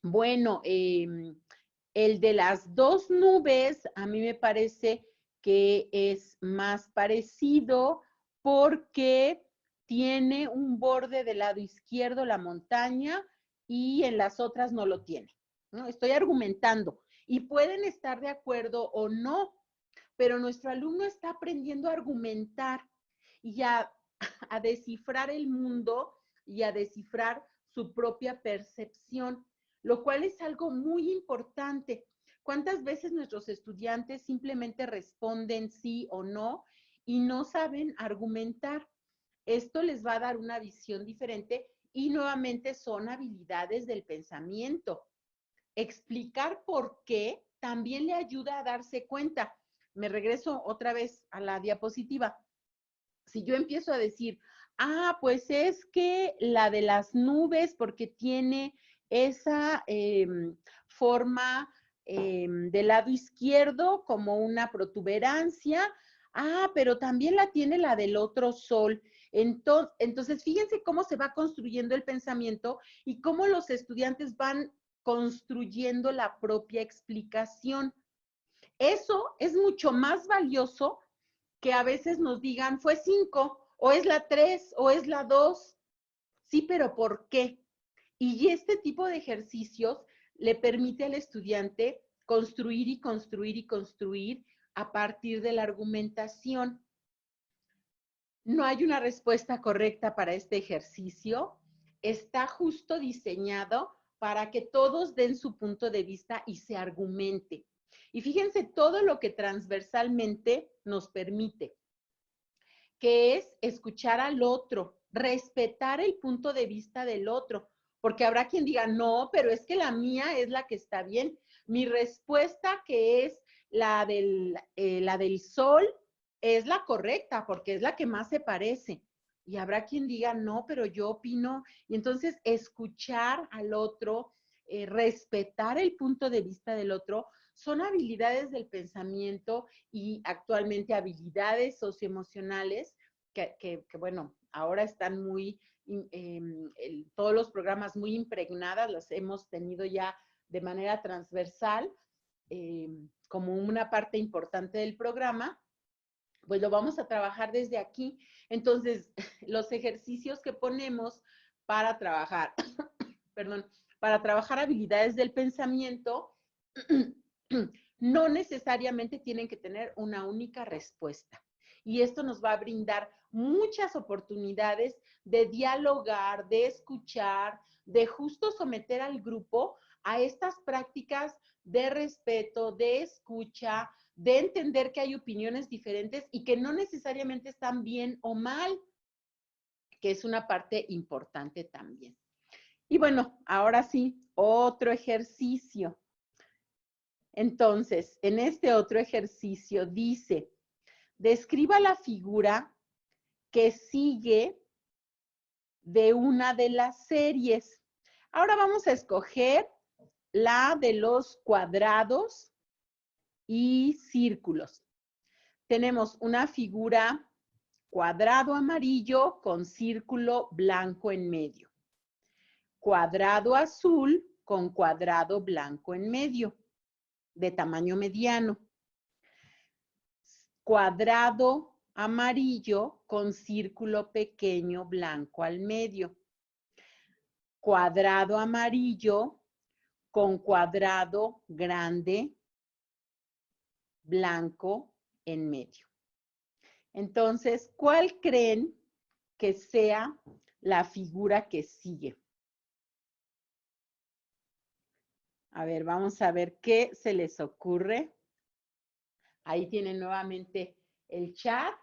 bueno, el de las 2 nubes a mí me parece que es más parecido porque tiene un borde del lado izquierdo la montaña y en las otras no lo tiene, ¿no? Estoy argumentando y pueden estar de acuerdo o no, pero nuestro alumno está aprendiendo a argumentar y a descifrar el mundo y a descifrar su propia percepción, lo cual es algo muy importante. ¿Cuántas veces nuestros estudiantes simplemente responden sí o no y no saben argumentar? Esto les va a dar una visión diferente y nuevamente son habilidades del pensamiento. Explicar por qué también le ayuda a darse cuenta. Me regreso otra vez a la diapositiva. Si yo empiezo a decir, pues es que la de las nubes, porque tiene esa forma del lado izquierdo como una protuberancia, pero también la tiene la del otro sol. Entonces, fíjense cómo se va construyendo el pensamiento y cómo los estudiantes van construyendo la propia explicación. Eso es mucho más valioso que a veces nos digan, fue 5, o es la 3, o es la 2. Sí, pero ¿por qué? Y este tipo de ejercicios le permite al estudiante construir y construir y construir a partir de la argumentación. No hay una respuesta correcta para este ejercicio. Está justo diseñado para que todos den su punto de vista y se argumente. Y fíjense todo lo que transversalmente nos permite, que es escuchar al otro, respetar el punto de vista del otro, porque habrá quien diga, no, pero es que la mía es la que está bien. Mi respuesta, que es la del sol, es la correcta, porque es la que más se parece. y habrá quien diga, no, pero yo opino. Y entonces escuchar al otro, respetar el punto de vista del otro, son habilidades del pensamiento y actualmente habilidades socioemocionales que bueno, ahora están muy, todos los programas muy impregnadas, las hemos tenido ya de manera transversal, como una parte importante del programa, pues lo vamos a trabajar desde aquí. Entonces, los ejercicios que ponemos para trabajar, perdón, para trabajar habilidades del pensamiento, no necesariamente tienen que tener una única respuesta. Y esto nos va a brindar muchas oportunidades de dialogar, de escuchar, de justo someter al grupo a estas prácticas de respeto, de escucha, de entender que hay opiniones diferentes y que no necesariamente están bien o mal, que es una parte importante también. Y bueno, ahora sí, otro ejercicio. Entonces, en este otro ejercicio dice, describa la figura que sigue de una de las series. Ahora vamos a escoger la de los cuadrados y círculos. Tenemos una figura cuadrado amarillo con círculo blanco en medio. Cuadrado azul con cuadrado blanco en medio, de tamaño mediano. Cuadrado amarillo con círculo pequeño blanco al medio. Cuadrado amarillo con cuadrado grande blanco en medio. Entonces, ¿cuál creen que sea la figura que sigue? A ver, vamos a ver qué se les ocurre. Ahí tienen nuevamente el chat.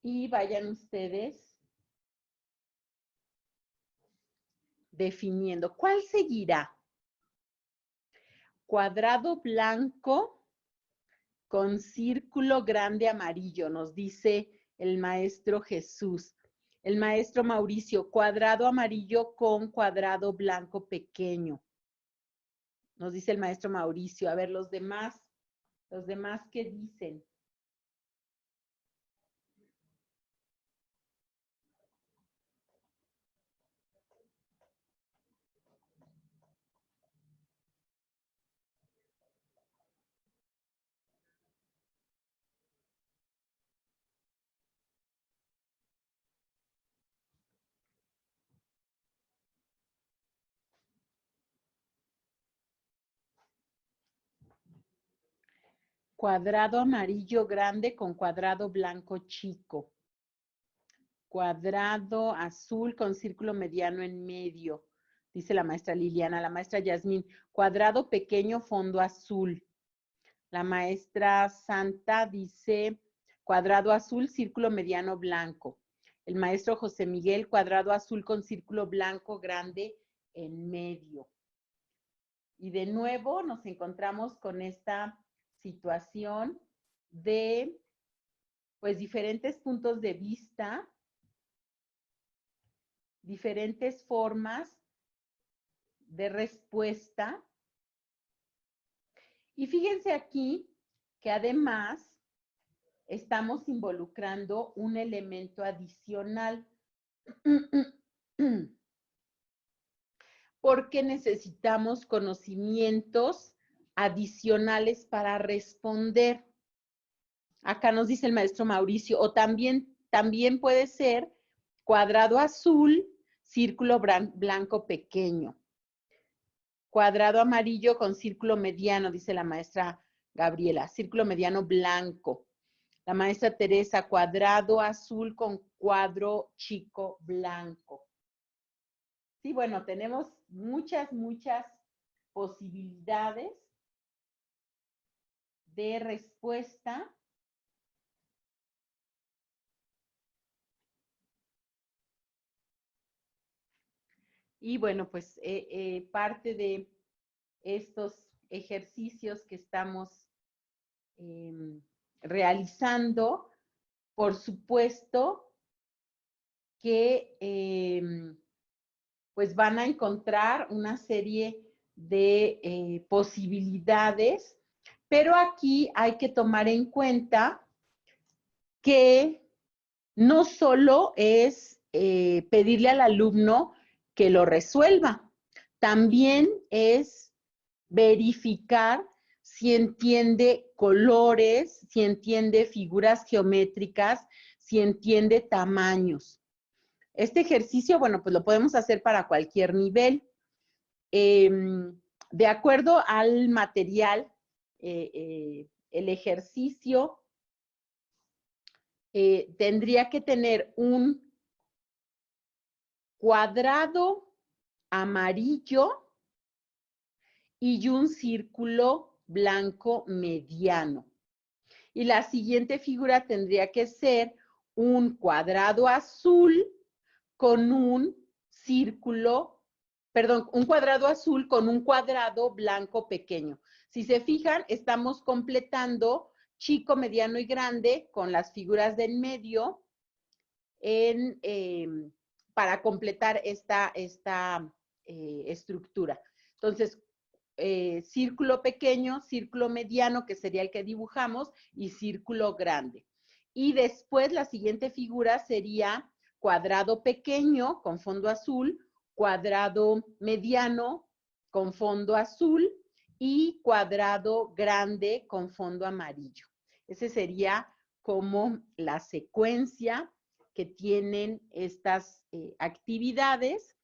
Y vayan ustedes definiendo. ¿Cuál seguirá? Cuadrado blanco con círculo grande amarillo, nos dice el maestro Jesús. El maestro Mauricio, cuadrado amarillo con cuadrado blanco pequeño. Nos dice el maestro Mauricio. A ver, los demás, ¿qué dicen? Cuadrado amarillo grande con cuadrado blanco chico. Cuadrado azul con círculo mediano en medio, dice la maestra Liliana. La maestra Yasmín, cuadrado pequeño, fondo azul. La maestra Santa dice cuadrado azul, círculo mediano blanco. El maestro José Miguel, cuadrado azul con círculo blanco grande en medio. Y de nuevo nos encontramos con esta situación de pues diferentes puntos de vista, diferentes formas de respuesta. Y fíjense aquí que además estamos involucrando un elemento adicional. Porque necesitamos conocimientos adicionales para responder. Acá nos dice el maestro Mauricio, o también puede ser cuadrado azul, círculo blanco pequeño. Cuadrado amarillo con círculo mediano, dice la maestra Gabriela, círculo mediano blanco. La maestra Teresa, cuadrado azul con cuadro chico blanco. Sí, bueno, tenemos muchas posibilidades de respuesta. Y bueno, pues parte de estos ejercicios que estamos realizando, por supuesto que pues van a encontrar una serie de posibilidades, pero aquí hay que tomar en cuenta que no solo es pedirle al alumno que lo resuelva, también es verificar si entiende colores, si entiende figuras geométricas, si entiende tamaños. Este ejercicio, bueno, pues lo podemos hacer para cualquier nivel. De acuerdo al material, el ejercicio tendría que tener un cuadrado amarillo y un círculo blanco mediano. Y la siguiente figura tendría que ser un cuadrado azul con un círculo, perdón, un cuadrado azul con un cuadrado blanco pequeño. Si se fijan, estamos completando chico, mediano y grande con las figuras del medio para completar esta estructura. Entonces, círculo pequeño, círculo mediano, que sería el que dibujamos, y círculo grande. Y después la siguiente figura sería cuadrado pequeño con fondo azul, cuadrado mediano con fondo azul y cuadrado grande con fondo amarillo. Ese sería como la secuencia que tienen estas actividades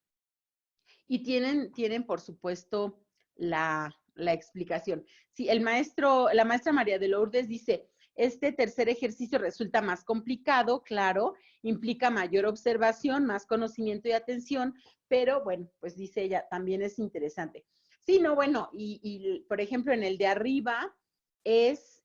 y tienen por supuesto, la explicación. Sí, la maestra María de Lourdes dice, este tercer ejercicio resulta más complicado, claro, implica mayor observación, más conocimiento y atención, pero bueno, pues dice ella, también es interesante. Sí, no, bueno, y por ejemplo, en el de arriba es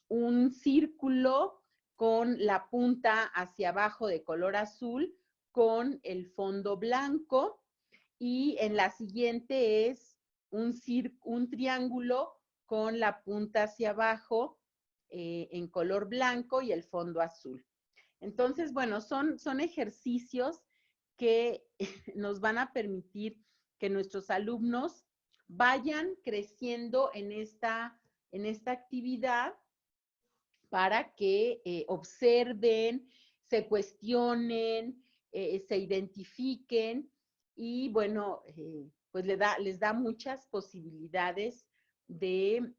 un círculo con la punta hacia abajo de color azul con el fondo blanco, y en la siguiente es un triángulo con la punta hacia abajo en color blanco y el fondo azul. Entonces, bueno, son ejercicios que nos van a permitir que nuestros alumnos vayan creciendo en esta actividad para que observen, se cuestionen, se identifiquen y bueno, pues les da muchas posibilidades de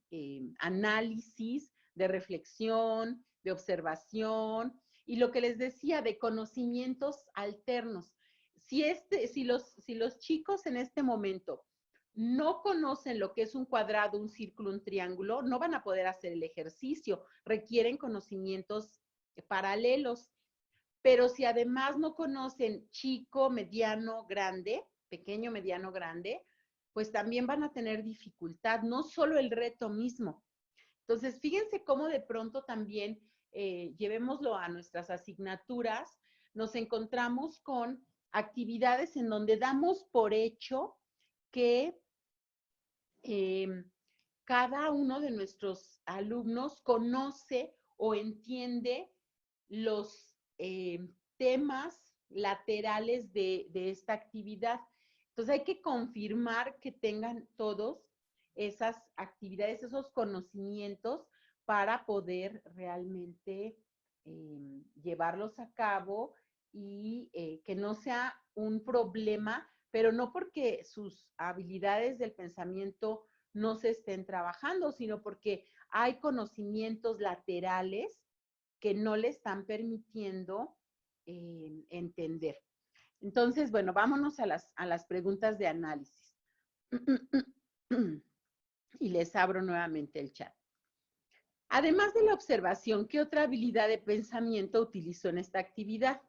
análisis, de reflexión, de observación y lo que les decía, de conocimientos alternos. Si los chicos en este momento no conocen lo que es un cuadrado, un círculo, un triángulo, no van a poder hacer el ejercicio, requieren conocimientos paralelos. Pero si además no conocen chico, mediano, grande, pequeño, mediano, grande, pues también van a tener dificultad, no solo el reto mismo. Entonces, fíjense cómo de pronto también, llevémoslo a nuestras asignaturas, nos encontramos con actividades en donde damos por hecho que cada uno de nuestros alumnos conoce o entiende los temas laterales de esta actividad. Entonces hay que confirmar que tengan todos esas actividades, esos conocimientos para poder realmente llevarlos a cabo y que no sea un problema, pero no porque sus habilidades del pensamiento no se estén trabajando, sino porque hay conocimientos laterales que no le están permitiendo entender. Entonces, bueno, vámonos a las preguntas de análisis. Y les abro nuevamente el chat. Además de la observación, ¿qué otra habilidad de pensamiento utilizó en esta actividad?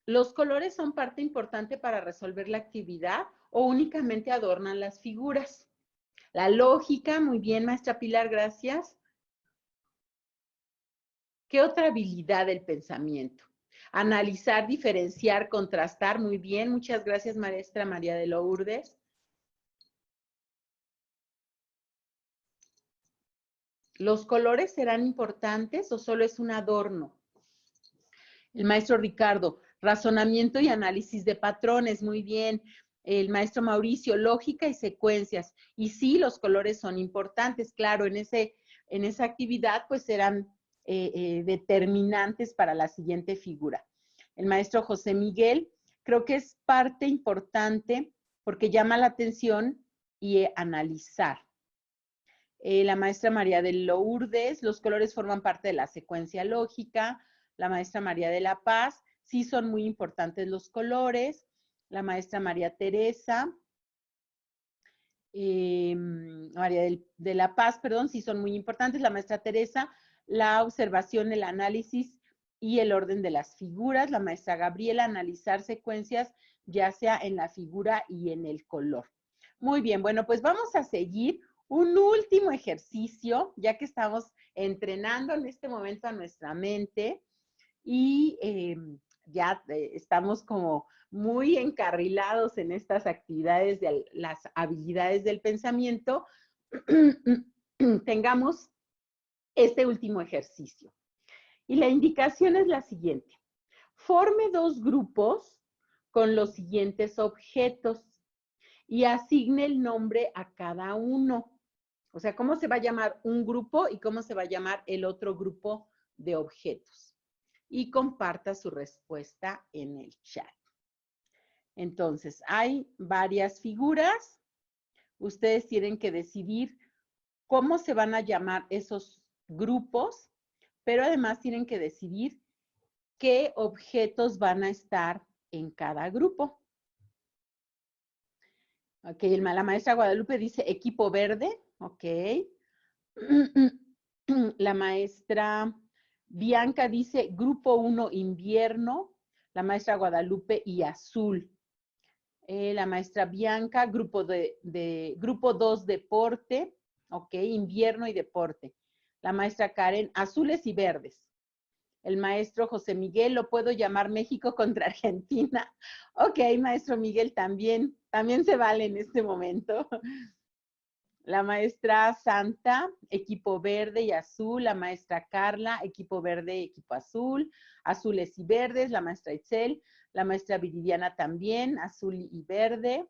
¿Los colores son parte importante para resolver la actividad o únicamente adornan las figuras? La lógica, muy bien, maestra Pilar, gracias. ¿Qué otra habilidad del pensamiento? Analizar, diferenciar, contrastar, muy bien, muchas gracias, maestra María de Lourdes. ¿Los colores serán importantes o solo es un adorno? El maestro Ricardo, razonamiento y análisis de patrones, muy bien. El maestro Mauricio, lógica y secuencias. Y sí, los colores son importantes, claro, en esa actividad pues serán determinantes para la siguiente figura. El maestro José Miguel, creo que es parte importante porque llama la atención y analizar. La maestra María de Lourdes, los colores forman parte de la secuencia lógica. La maestra María de la Paz, sí son muy importantes los colores. La maestra María Teresa, María de la Paz, perdón, sí son muy importantes. La maestra Teresa, la observación, el análisis y el orden de las figuras. La maestra Gabriela, analizar secuencias, ya sea en la figura y en el color. Muy bien, bueno, pues vamos a seguir un último ejercicio, ya que estamos entrenando en este momento a nuestra mente y ya estamos como muy encarrilados en estas actividades de las habilidades del pensamiento, tengamos este último ejercicio. Y la indicación es la siguiente. Forme dos grupos con los siguientes objetos y asigne el nombre a cada uno. O sea, cómo se va a llamar un grupo y cómo se va a llamar el otro grupo de objetos. Y comparta su respuesta en el chat. Entonces, hay varias figuras. Ustedes tienen que decidir cómo se van a llamar esos grupos, pero además tienen que decidir qué objetos van a estar en cada grupo. Ok, la maestra Guadalupe dice equipo verde, ok. La maestra Bianca dice grupo 1 invierno, la maestra Guadalupe y azul. La maestra Bianca, grupo 2 deporte, ok, invierno y deporte. La maestra Karen, azules y verdes. El maestro José Miguel, lo puedo llamar México contra Argentina. Ok, maestro Miguel, también se vale en este momento. La maestra Santa, equipo verde y azul. La maestra Carla, equipo verde y equipo azul. Azules y verdes. La maestra Itzel. La maestra Viridiana también, azul y verde.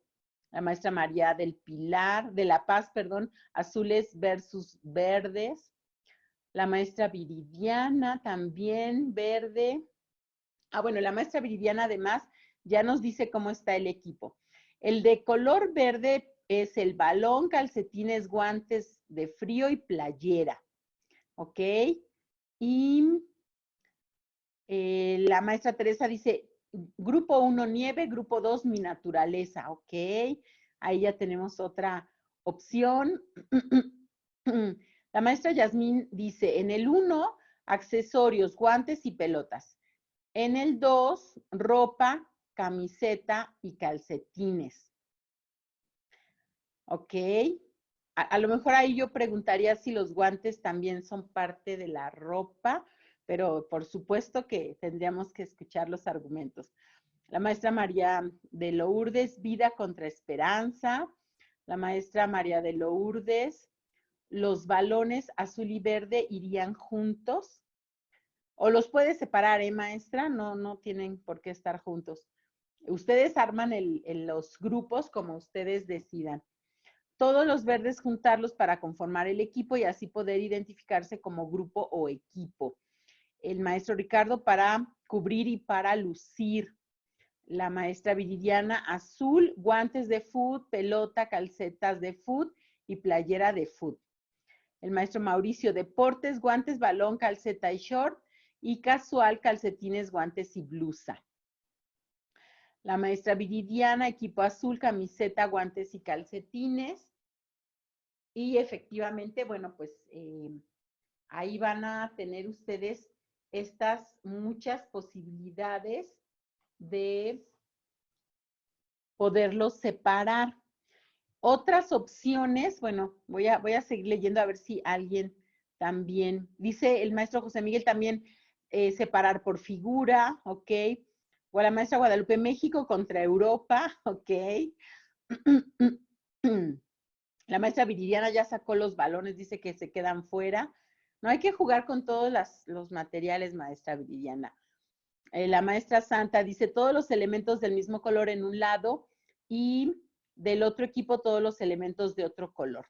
La maestra María del Pilar, de La Paz, perdón, azules versus verdes. La maestra Viridiana también, verde. Bueno, la maestra Viridiana además ya nos dice cómo está el equipo. El de color verde es el balón, calcetines, guantes de frío y playera. ¿Ok? Y la maestra Teresa dice, grupo 1 nieve, grupo 2 mi naturaleza. ¿Ok? Ahí ya tenemos otra opción. La maestra Yasmín dice, en el 1, accesorios, guantes y pelotas. En el 2, ropa, camiseta y calcetines. ¿Ok? A lo mejor ahí yo preguntaría si los guantes también son parte de la ropa, pero por supuesto que tendríamos que escuchar los argumentos. La maestra María de Lourdes, vida contra esperanza. La maestra María de Lourdes, los balones azul y verde irían juntos. O los puede separar, maestra? No tienen por qué estar juntos. Ustedes arman los grupos como ustedes decidan. Todos los verdes juntarlos para conformar el equipo y así poder identificarse como grupo o equipo. El maestro Ricardo para cubrir y para lucir. La maestra Viridiana azul, guantes de fútbol, pelota, calcetas de fútbol y playera de fútbol. El maestro Mauricio deportes, guantes, balón, calceta y short. Y casual, calcetines, guantes y blusa. La maestra Viridiana, equipo azul, camiseta, guantes y calcetines. Y efectivamente, bueno, pues ahí van a tener ustedes estas muchas posibilidades de poderlos separar. Otras opciones, bueno, voy a seguir leyendo a ver si alguien también, dice el maestro José Miguel también, separar por figura, ok. O la maestra Guadalupe, México contra Europa, ok. La maestra Viridiana ya sacó los balones, dice que se quedan fuera. No hay que jugar con todos los materiales, maestra Viridiana. La maestra Santa dice todos los elementos del mismo color en un lado y del otro equipo todos los elementos de otro color.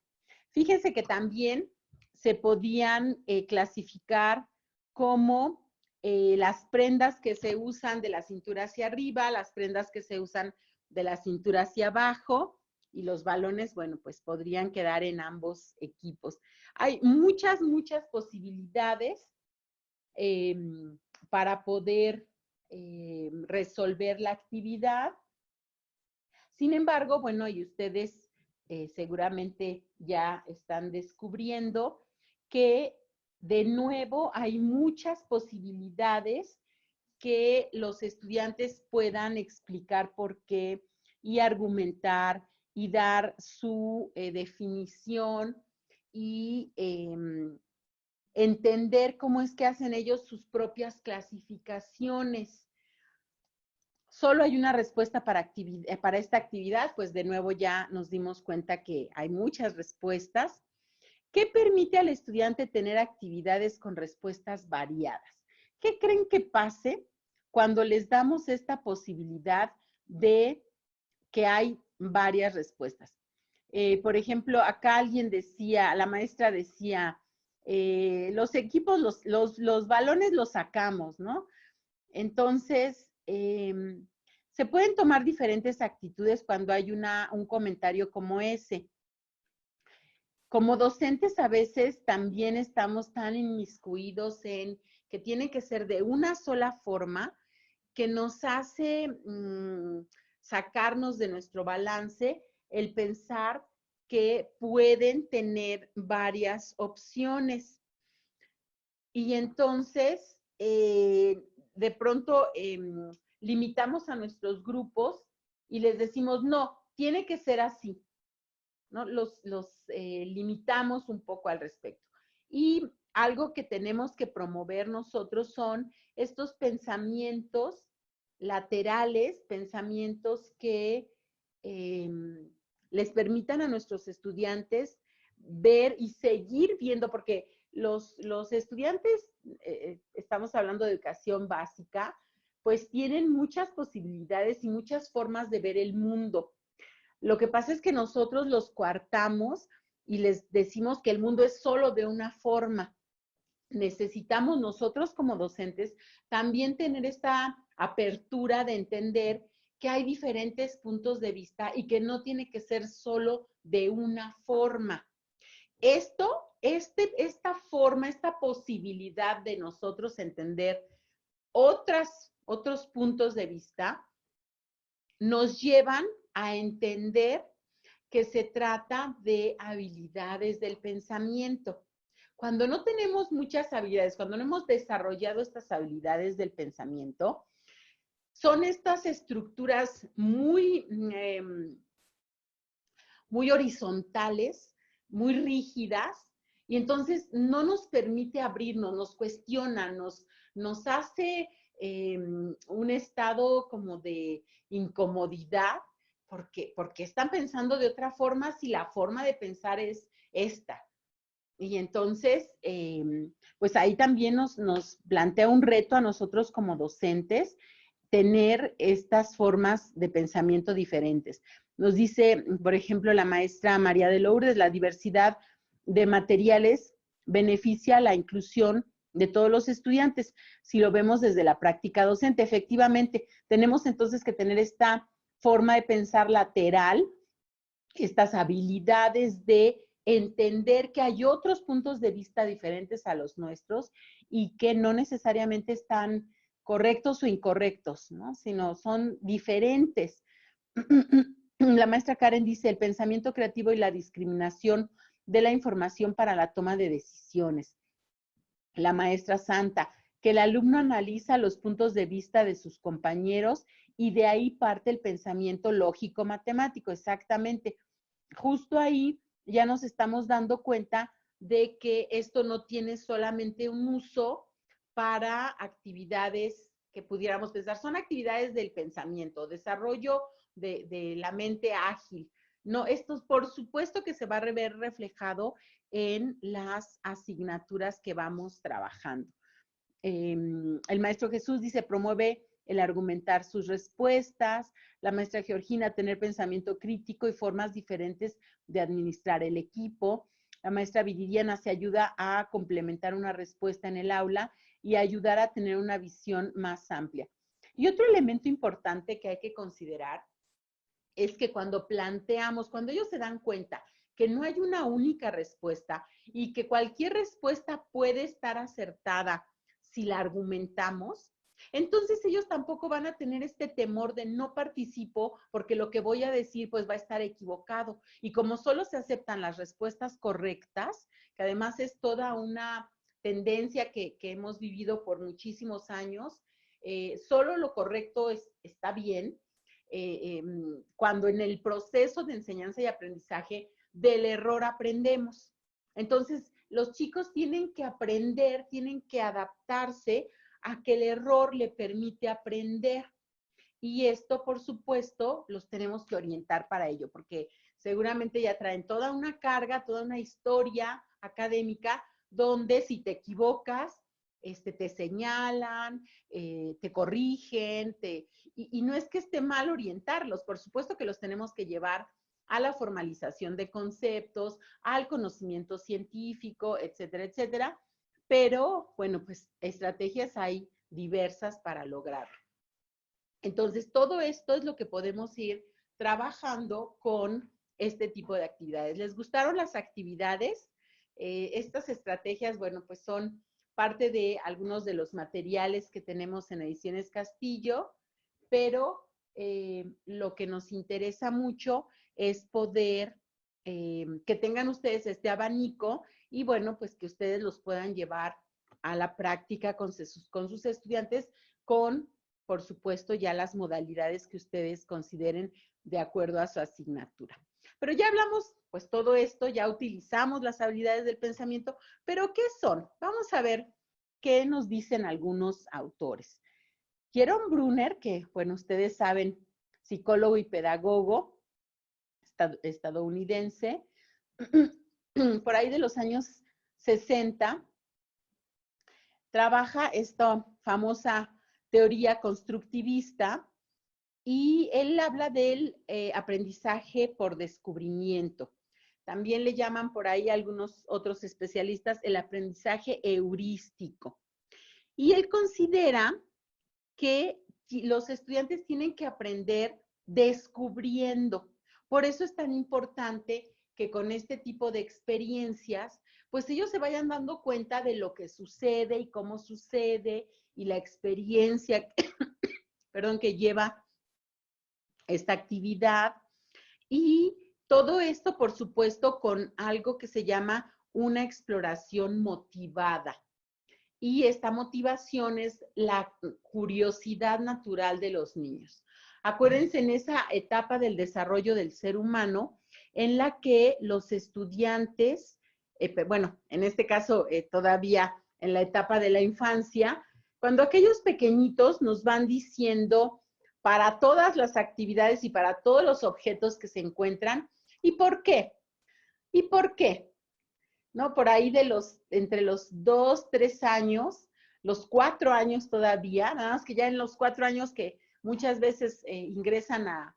Fíjense que también se podían clasificar como las prendas que se usan de la cintura hacia arriba, las prendas que se usan de la cintura hacia abajo, y los balones, bueno, pues podrían quedar en ambos equipos. Hay muchas, muchas posibilidades para poder resolver la actividad. Sin embargo, bueno, y ustedes seguramente ya están descubriendo que de nuevo hay muchas posibilidades que los estudiantes puedan explicar por qué y argumentar y dar su definición y entender cómo es que hacen ellos sus propias clasificaciones. Solo hay una respuesta para esta actividad, pues de nuevo ya nos dimos cuenta que hay muchas respuestas. ¿Qué permite al estudiante tener actividades con respuestas variadas? ¿Qué creen que pase cuando les damos esta posibilidad de que hay varias respuestas? Por ejemplo, acá alguien decía, la maestra decía, los equipos, los balones los sacamos, ¿no? Entonces, se pueden tomar diferentes actitudes cuando hay un comentario como ese. Como docentes a veces también estamos tan inmiscuidos en que tiene que ser de una sola forma que nos hace sacarnos de nuestro balance el pensar que pueden tener varias opciones. Y entonces, de pronto, limitamos a nuestros grupos y les decimos, no, tiene que ser así, ¿no? Los limitamos un poco al respecto. Y algo que tenemos que promover nosotros son estos pensamientos laterales, pensamientos que les permitan a nuestros estudiantes ver y seguir viendo, porque los estudiantes, estamos hablando de educación básica, pues tienen muchas posibilidades y muchas formas de ver el mundo. Lo que pasa es que nosotros los coartamos y les decimos que el mundo es solo de una forma. Necesitamos nosotros como docentes también tener esta apertura de entender que hay diferentes puntos de vista y que no tiene que ser solo de una forma. Esta forma, esta posibilidad de nosotros entender otros puntos de vista, nos llevan a entender que se trata de habilidades del pensamiento. Cuando no tenemos muchas habilidades, cuando no hemos desarrollado estas habilidades del pensamiento, son estas estructuras muy horizontales, muy rígidas, y entonces no nos permite abrirnos, nos cuestiona, nos hace un estado como de incomodidad, porque están pensando de otra forma si la forma de pensar es esta. Y entonces, pues ahí también nos plantea un reto a nosotros como docentes, tener estas formas de pensamiento diferentes. Nos dice, por ejemplo, la maestra María de Lourdes, la diversidad de materiales beneficia la inclusión de todos los estudiantes. Si lo vemos desde la práctica docente, efectivamente, tenemos entonces que tener esta forma de pensar lateral, estas habilidades de entender que hay otros puntos de vista diferentes a los nuestros y que no necesariamente están correctos o incorrectos, ¿no? Sino son diferentes. La maestra Karen dice, el pensamiento creativo y la discriminación de la información para la toma de decisiones. La maestra Santa, que el alumno analiza los puntos de vista de sus compañeros y de ahí parte el pensamiento lógico-matemático, exactamente. Justo ahí ya nos estamos dando cuenta de que esto no tiene solamente un uso para actividades que pudiéramos pensar, son actividades del pensamiento, desarrollo de la mente ágil, No, esto por supuesto que se va a ver reflejado en las asignaturas que vamos trabajando. El maestro Jesús dice, promueve el argumentar sus respuestas, la maestra Georgina, tener pensamiento crítico y formas diferentes de administrar el equipo. La maestra Viridiana se ayuda a complementar una respuesta en el aula y ayudar a tener una visión más amplia. Y otro elemento importante que hay que considerar es que cuando planteamos, cuando ellos se dan cuenta que no hay una única respuesta y que cualquier respuesta puede estar acertada si la argumentamos, entonces ellos tampoco van a tener este temor de no participo porque lo que voy a decir pues va a estar equivocado. Y como solo se aceptan las respuestas correctas, que además es toda una tendencia que hemos vivido por muchísimos años, solo lo correcto está bien, cuando en el proceso de enseñanza y aprendizaje del error aprendemos. Entonces, los chicos tienen que aprender, tienen que adaptarse a que el error le permite aprender. Y esto, por supuesto, los tenemos que orientar para ello, porque seguramente ya traen toda una carga, toda una historia académica, donde si te equivocas, te señalan, te corrigen, y no es que esté mal orientarlos, por supuesto que los tenemos que llevar a la formalización de conceptos, al conocimiento científico, etcétera, etcétera, pero bueno, pues estrategias hay diversas para lograrlo. Entonces, todo esto es lo que podemos ir trabajando con este tipo de actividades. ¿Les gustaron las actividades? Estas estrategias, bueno, pues son parte de algunos de los materiales que tenemos en Ediciones Castillo, pero lo que nos interesa mucho es poder que tengan ustedes este abanico y bueno, pues que ustedes los puedan llevar a la práctica con sus estudiantes con, por supuesto, ya las modalidades que ustedes consideren de acuerdo a su asignatura. Pero ya hablamos, pues todo esto, ya utilizamos las habilidades del pensamiento, pero ¿qué son? Vamos a ver qué nos dicen algunos autores. Jeroen Brunner, que, bueno, ustedes saben, psicólogo y pedagogo estadounidense, por ahí de los años 60, trabaja esta famosa teoría constructivista y él habla del aprendizaje por descubrimiento. También le llaman por ahí algunos otros especialistas el aprendizaje heurístico. Y él considera que los estudiantes tienen que aprender descubriendo. Por eso es tan importante que con este tipo de experiencias, pues ellos se vayan dando cuenta de lo que sucede y cómo sucede y la experiencia, perdón, que lleva esta actividad. Y todo esto, por supuesto, con algo que se llama una exploración motivada. Y esta motivación es la curiosidad natural de los niños. Acuérdense en esa etapa del desarrollo del ser humano en la que los estudiantes, bueno, en este caso todavía en la etapa de la infancia, cuando aquellos pequeñitos nos van diciendo para todas las actividades y para todos los objetos que se encuentran, ¿y por qué? ¿Y por qué? ¿No? Por ahí entre los 2, 3 años, los 4 años todavía, nada más que ya en los 4 años que muchas veces ingresan a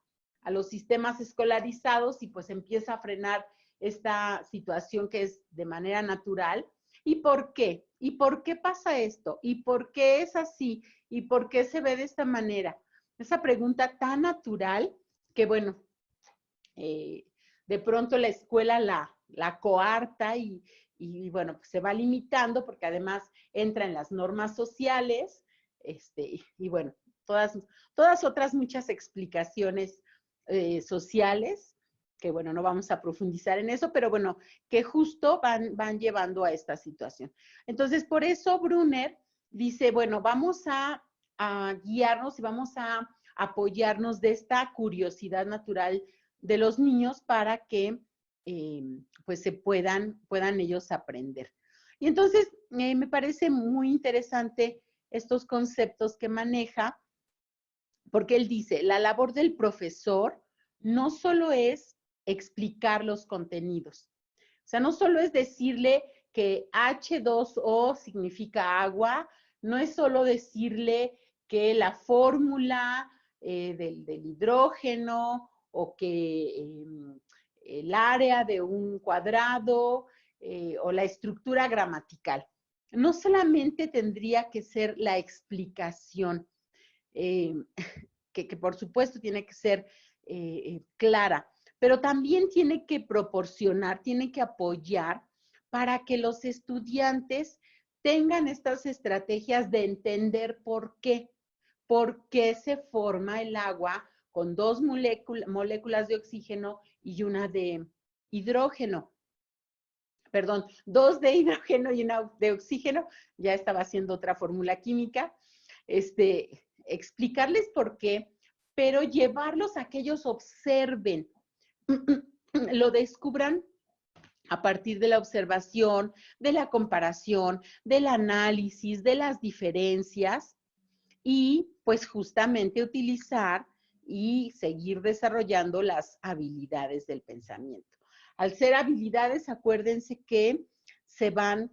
los sistemas escolarizados y pues empieza a frenar esta situación que es de manera natural. ¿Y por qué? ¿Y por qué pasa esto? ¿Y por qué es así? ¿Y por qué se ve de esta manera? Esa pregunta tan natural que, bueno, de pronto la escuela la coarta y bueno, pues se va limitando porque además entra en las normas sociales, y bueno, todas otras muchas explicaciones sociales, que bueno, no vamos a profundizar en eso, pero bueno, que justo van llevando a esta situación. Entonces, por eso Brunner dice, bueno, vamos a guiarnos y vamos a apoyarnos de esta curiosidad natural de los niños para que pues puedan ellos aprender. Y entonces me parece muy interesante estos conceptos que maneja, porque él dice, la labor del profesor no solo es explicar los contenidos. O sea, no solo es decirle que H2O significa agua, no es solo decirle que la fórmula del hidrógeno o que el área de un cuadrado o la estructura gramatical. No solamente tendría que ser la explicación, que por supuesto tiene que ser clara, pero también tiene que proporcionar, tiene que apoyar para que los estudiantes tengan estas estrategias de entender por qué se forma el agua con dos moléculas de oxígeno y una de hidrógeno. Perdón, dos de hidrógeno y una de oxígeno, ya estaba haciendo otra fórmula química, explicarles por qué, pero llevarlos a que ellos observen, lo descubran a partir de la observación, de la comparación, del análisis, de las diferencias y pues justamente utilizar y seguir desarrollando las habilidades del pensamiento. Al ser habilidades, acuérdense que se van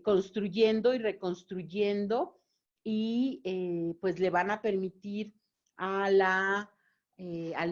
construyendo y reconstruyendo y pues le van a permitir al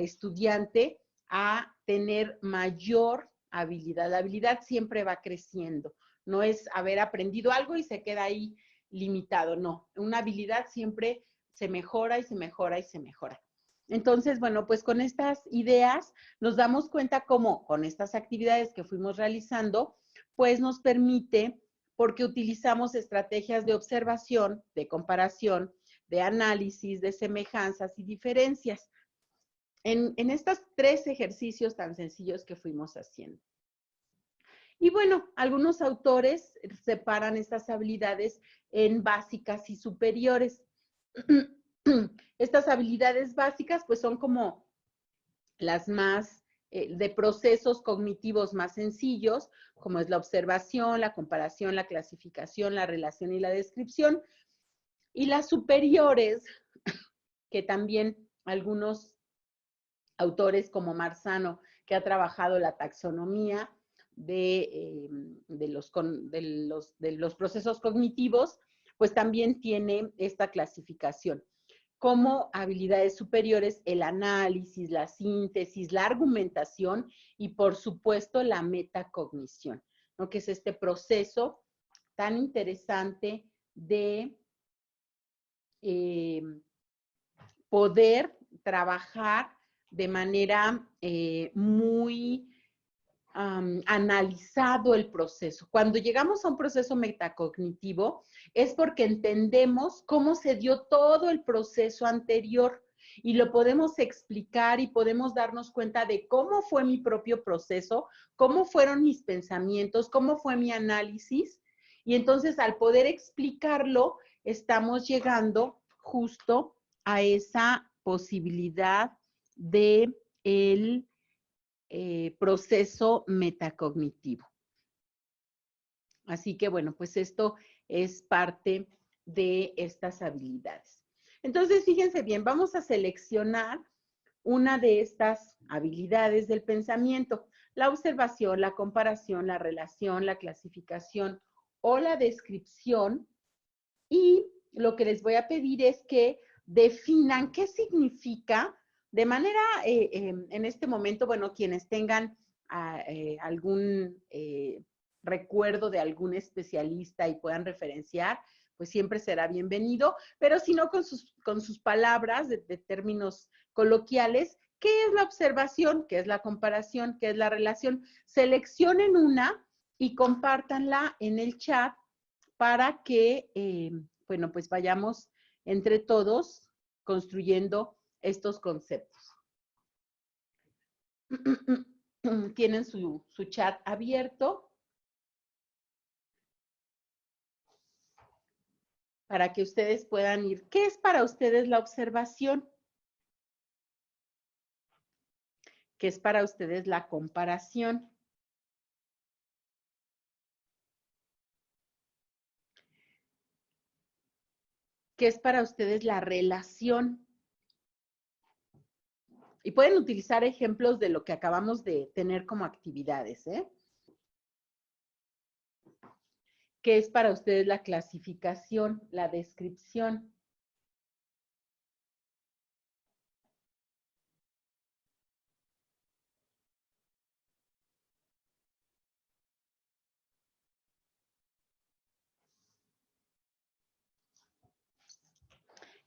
estudiante a tener mayor habilidad. La habilidad siempre va creciendo. No es haber aprendido algo y se queda ahí limitado. No, una habilidad siempre se mejora y se mejora y se mejora. Entonces, bueno, pues con estas ideas nos damos cuenta cómo con estas actividades que fuimos realizando, pues nos permite, porque utilizamos estrategias de observación, de comparación, de análisis, de semejanzas y diferencias en estos 3 ejercicios tan sencillos que fuimos haciendo. Y bueno, algunos autores separan estas habilidades en básicas y superiores. Estas habilidades básicas pues son como las más de procesos cognitivos más sencillos, como es la observación, la comparación, la clasificación, la relación y la descripción. Y las superiores, que también algunos autores como Marzano, que ha trabajado la taxonomía de los procesos cognitivos, pues también tiene esta clasificación. Como habilidades superiores, el análisis, la síntesis, la argumentación y, por supuesto, la metacognición, ¿no? Que es este proceso tan interesante de poder trabajar de manera muy analizado el proceso. Cuando llegamos a un proceso metacognitivo es porque entendemos cómo se dio todo el proceso anterior y lo podemos explicar y podemos darnos cuenta de cómo fue mi propio proceso, cómo fueron mis pensamientos, cómo fue mi análisis. Y entonces al poder explicarlo, estamos llegando justo a esa posibilidad de el proceso metacognitivo. Así que bueno, pues esto es parte de estas habilidades. Entonces, fíjense bien, vamos a seleccionar una de estas habilidades del pensamiento: la observación, la comparación, la relación, la clasificación o la descripción. Y lo que les voy a pedir es que definan qué significa de manera, en este momento, bueno, quienes tengan algún recuerdo de algún especialista y puedan referenciar, pues siempre será bienvenido, pero si no, con sus palabras de términos coloquiales, ¿qué es la observación? ¿Qué es la comparación? ¿Qué es la relación? Seleccionen una y compártanla en el chat para que, bueno, pues vayamos entre todos construyendo estos conceptos. Tienen su chat abierto para que ustedes puedan ir. ¿Qué es para ustedes la observación? ¿Qué es para ustedes la comparación? ¿Qué es para ustedes la relación? Y pueden utilizar ejemplos de lo que acabamos de tener como actividades, ¿eh? ¿Qué es para ustedes la clasificación, la descripción?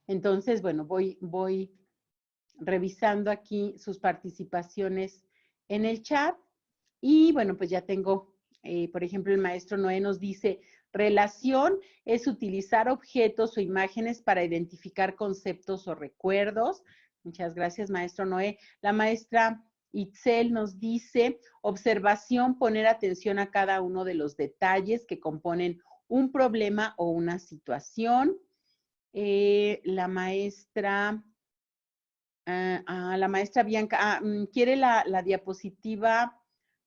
Entonces, bueno, voy revisando aquí sus participaciones en el chat y bueno, pues ya tengo, por ejemplo, el maestro Noé nos dice, relación es utilizar objetos o imágenes para identificar conceptos o recuerdos. Muchas gracias, maestro Noé. La maestra Itzel nos dice, observación, poner atención a cada uno de los detalles que componen un problema o una situación. La maestra Bianca, ¿quiere la diapositiva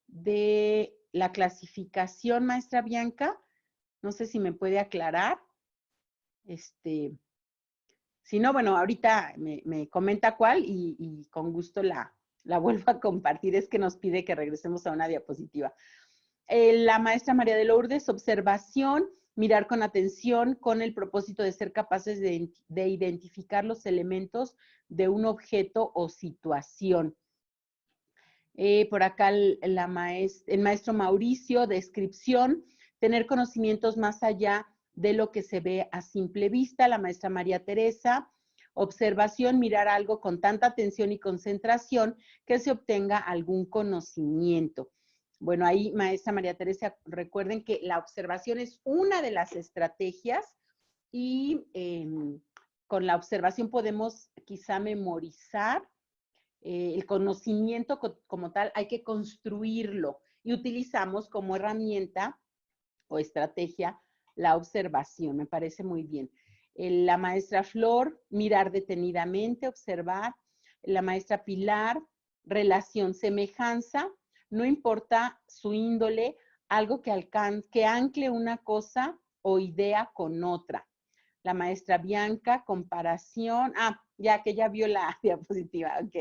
de la clasificación, maestra Bianca? No sé si me puede aclarar. Si no, bueno, ahorita me comenta cuál y con gusto la vuelvo a compartir. Es que nos pide que regresemos a una diapositiva. La maestra María de Lourdes, observación, mirar con atención con el propósito de ser capaces de identificar los elementos de un objeto o situación. Por acá el maestro Mauricio, descripción, tener conocimientos más allá de lo que se ve a simple vista. La maestra María Teresa, observación, mirar algo con tanta atención y concentración que se obtenga algún conocimiento. Bueno, ahí, maestra María Teresa, recuerden que la observación es una de las estrategias y con la observación podemos quizá memorizar. El conocimiento como tal hay que construirlo y utilizamos como herramienta o estrategia la observación. Me parece muy bien. La maestra Flor, mirar detenidamente, observar. La maestra Pilar, relación, semejanza, no importa su índole, algo que ancle una cosa o idea con otra. La maestra Bianca, comparación. Ya que ya vio la diapositiva, ok.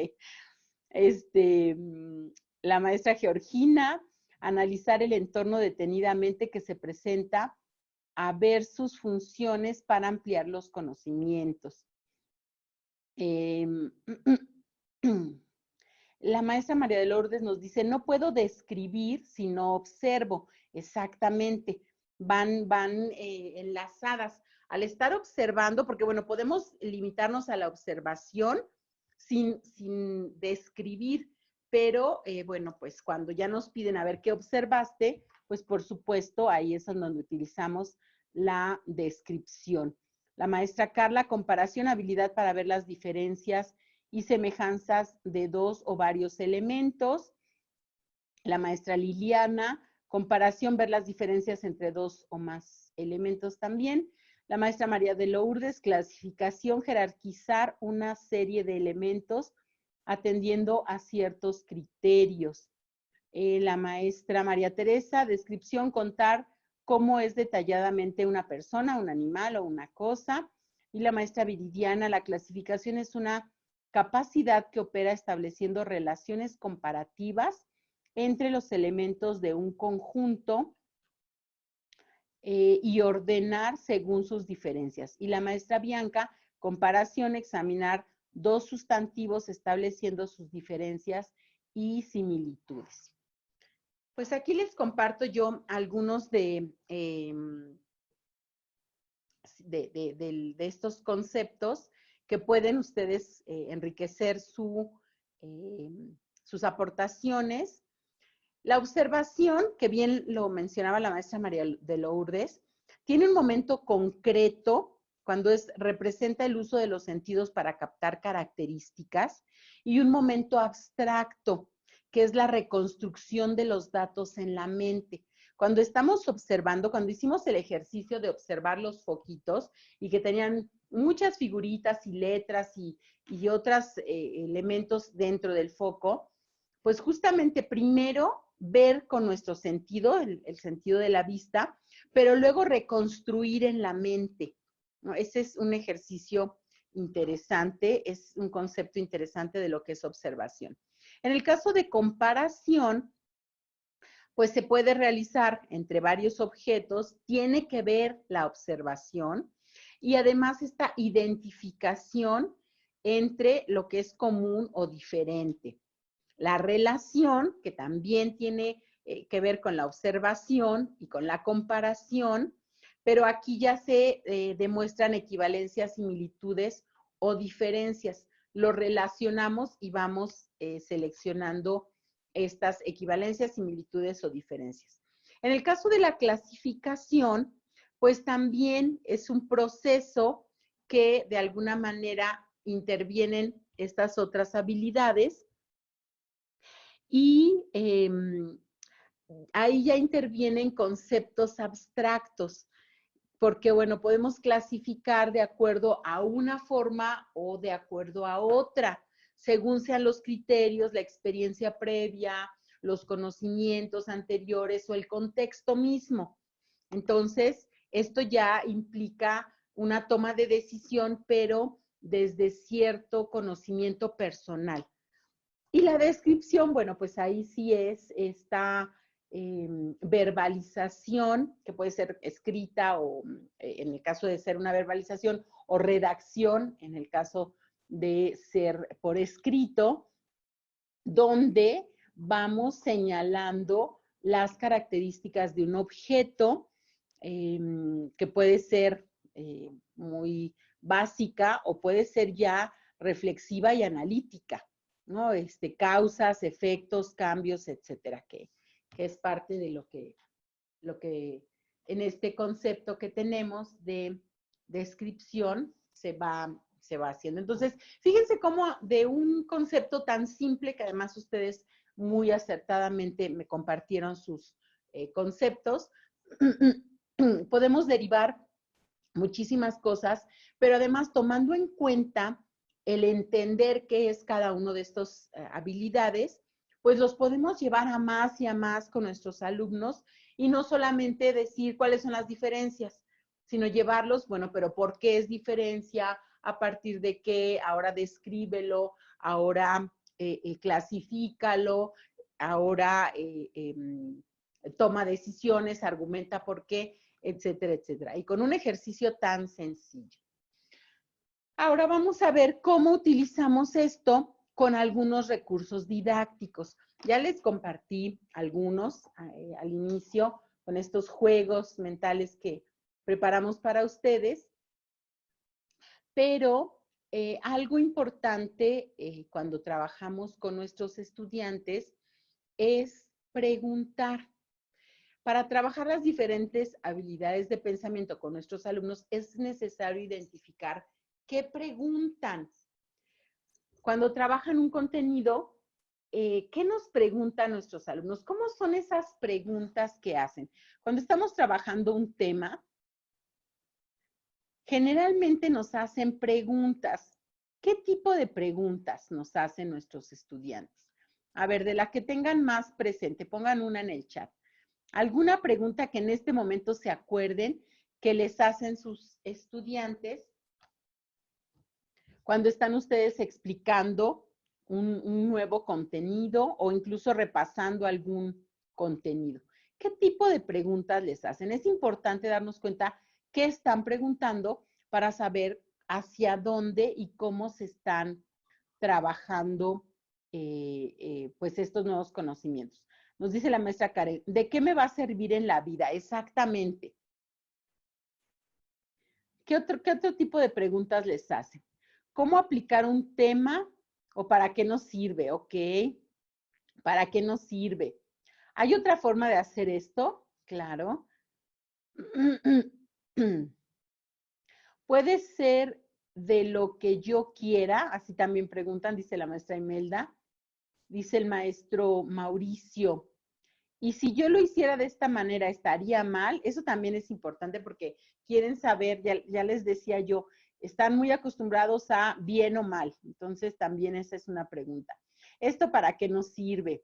La maestra Georgina, analizar el entorno detenidamente que se presenta, a ver sus funciones para ampliar los conocimientos. La maestra María de Lourdes nos dice, no puedo describir si no observo. Exactamente, van enlazadas. Al estar observando, porque bueno, podemos limitarnos a la observación sin describir, pero bueno, pues cuando ya nos piden a ver qué observaste, pues por supuesto ahí es donde utilizamos la descripción. La maestra Carla, comparación, habilidad para ver las diferencias y semejanzas de dos o varios elementos. La maestra Liliana, comparación, ver las diferencias entre dos o más elementos también. La maestra María de Lourdes, clasificación, jerarquizar una serie de elementos atendiendo a ciertos criterios. La maestra María Teresa, descripción, contar cómo es detalladamente una persona, un animal o una cosa. Y la maestra Viridiana, la clasificación es una capacidad que opera estableciendo relaciones comparativas entre los elementos de un conjunto y ordenar según sus diferencias. Y la maestra Bianca, comparación, examinar dos sustantivos estableciendo sus diferencias y similitudes. Pues aquí les comparto yo algunos de estos conceptos que pueden ustedes enriquecer sus aportaciones. La observación, que bien lo mencionaba la maestra María de Lourdes, tiene un momento concreto cuando representa el uso de los sentidos para captar características y un momento abstracto, que es la reconstrucción de los datos en la mente. Cuando estamos observando, cuando hicimos el ejercicio de observar los foquitos y que tenían muchas figuritas y letras y otros elementos dentro del foco, pues justamente primero ver con nuestro sentido, el sentido de la vista, pero luego reconstruir en la mente, ¿no? Ese es un ejercicio interesante, es un concepto interesante de lo que es observación. En el caso de comparación, pues se puede realizar entre varios objetos, tiene que ver la observación y además esta identificación entre lo que es común o diferente. La relación, que también tiene que ver con la observación y con la comparación, pero aquí ya se demuestran equivalencias, similitudes o diferencias. Lo relacionamos y vamos seleccionando estas equivalencias, similitudes o diferencias. En el caso de la clasificación, pues también es un proceso que de alguna manera intervienen estas otras habilidades y ahí ya intervienen conceptos abstractos, porque bueno, podemos clasificar de acuerdo a una forma o de acuerdo a otra, según sean los criterios, la experiencia previa, los conocimientos anteriores o el contexto mismo. Entonces, esto ya implica una toma de decisión, pero desde cierto conocimiento personal. Y la descripción, bueno, pues ahí sí es esta verbalización, que puede ser escrita o en el caso de ser una verbalización, o redacción, en el caso de ser por escrito, donde vamos señalando las características de un objeto que puede ser muy básica o puede ser ya reflexiva y analítica, ¿no? Causas, efectos, cambios, etcétera, que es parte de lo que en este concepto que tenemos de descripción se va haciendo. Entonces, fíjense cómo de un concepto tan simple, que además ustedes muy acertadamente me compartieron sus conceptos, podemos derivar muchísimas cosas, pero además tomando en cuenta el entender qué es cada uno de estas habilidades, pues los podemos llevar a más y a más con nuestros alumnos y no solamente decir cuáles son las diferencias, sino llevarlos, bueno, pero ¿por qué es diferencia? ¿A partir de qué? Ahora descríbelo, ahora clasifícalo, ahora toma decisiones, argumenta por qué, etcétera, etcétera. Y con un ejercicio tan sencillo. Ahora vamos a ver cómo utilizamos esto con algunos recursos didácticos. Ya les compartí algunos al inicio con estos juegos mentales que preparamos para ustedes, pero algo importante cuando trabajamos con nuestros estudiantes es preguntar. Para trabajar las diferentes habilidades de pensamiento con nuestros alumnos es necesario identificar qué preguntan. Cuando trabajan un contenido, ¿qué nos preguntan nuestros alumnos? ¿Cómo son esas preguntas que hacen? Cuando estamos trabajando un tema, generalmente nos hacen preguntas. ¿Qué tipo de preguntas nos hacen nuestros estudiantes? A ver, de la que tengan más presente, pongan una en el chat. ¿Alguna pregunta que en este momento se acuerden que les hacen sus estudiantes cuando están ustedes explicando un nuevo contenido o incluso repasando algún contenido? ¿Qué tipo de preguntas les hacen? Es importante darnos cuenta qué están preguntando para saber hacia dónde y cómo se están trabajando pues estos nuevos conocimientos. Nos dice la maestra Karen, ¿de qué me va a servir en la vida? Exactamente. ¿Qué otro tipo de preguntas les hacen? ¿Cómo aplicar un tema o para qué nos sirve? ¿Ok? ¿Para qué nos sirve? ¿Hay otra forma de hacer esto? Claro. Puede ser de lo que yo quiera, así también preguntan, dice la maestra Imelda, dice el maestro Mauricio. Y si yo lo hiciera de esta manera, ¿estaría mal? Eso también es importante porque quieren saber, ya les decía yo, están muy acostumbrados a bien o mal. Entonces, también esa es una pregunta. ¿Esto para qué nos sirve?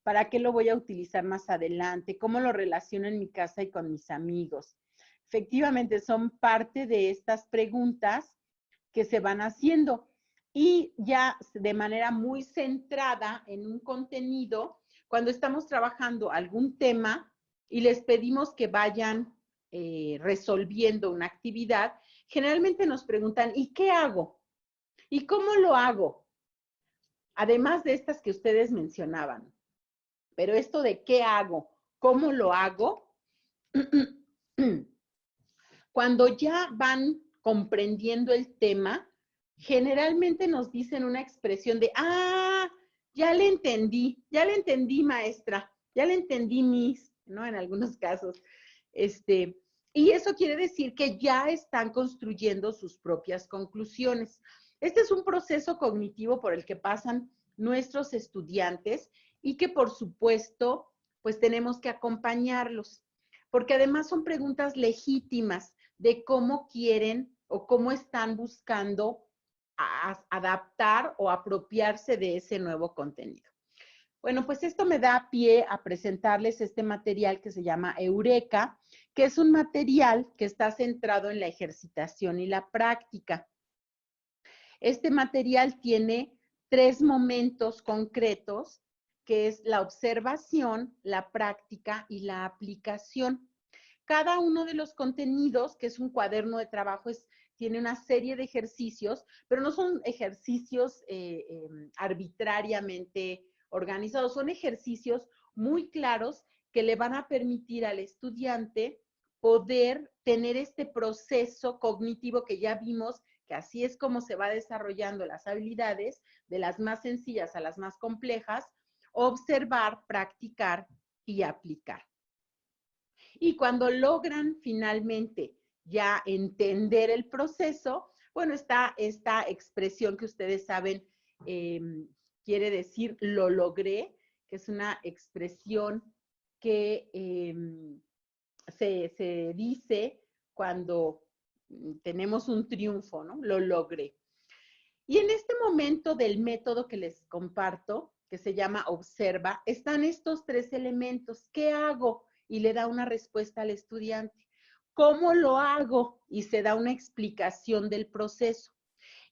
¿Para qué lo voy a utilizar más adelante? ¿Cómo lo relaciono en mi casa y con mis amigos? Efectivamente, son parte de estas preguntas que se van haciendo. Y ya de manera muy centrada en un contenido, cuando estamos trabajando algún tema y les pedimos que vayan resolviendo una actividad, generalmente nos preguntan, ¿y qué hago? ¿Y cómo lo hago? Además de estas que ustedes mencionaban. Pero esto de qué hago, cómo lo hago, cuando ya van comprendiendo el tema, generalmente nos dicen una expresión de, ya le entendí, maestra, ya le entendí, miss, ¿no? En algunos casos. Y eso quiere decir que ya están construyendo sus propias conclusiones. Este es un proceso cognitivo por el que pasan nuestros estudiantes y que, por supuesto, pues tenemos que acompañarlos, porque además son preguntas legítimas de cómo quieren o cómo están buscando adaptar o apropiarse de ese nuevo contenido. Bueno, pues esto me da pie a presentarles este material que se llama Eureka, que es un material que está centrado en la ejercitación y la práctica. Este material tiene 3 momentos concretos, que es la observación, la práctica y la aplicación. Cada uno de los contenidos, que es un cuaderno de trabajo, tiene una serie de ejercicios, pero no son ejercicios arbitrariamente organizados, son ejercicios muy claros que le van a permitir al estudiante poder tener este proceso cognitivo que ya vimos, que así es como se va desarrollando las habilidades, de las más sencillas a las más complejas, observar, practicar y aplicar. Y cuando logran finalmente ya entender el proceso, bueno, está esta expresión que ustedes saben, quiere decir lo logré, que es una expresión que se dice cuando tenemos un triunfo, ¿no? Lo logré. Y en este momento del método que les comparto, que se llama observa, están estos 3 elementos. ¿Qué hago? Y le da una respuesta al estudiante. ¿Cómo lo hago? Y se da una explicación del proceso.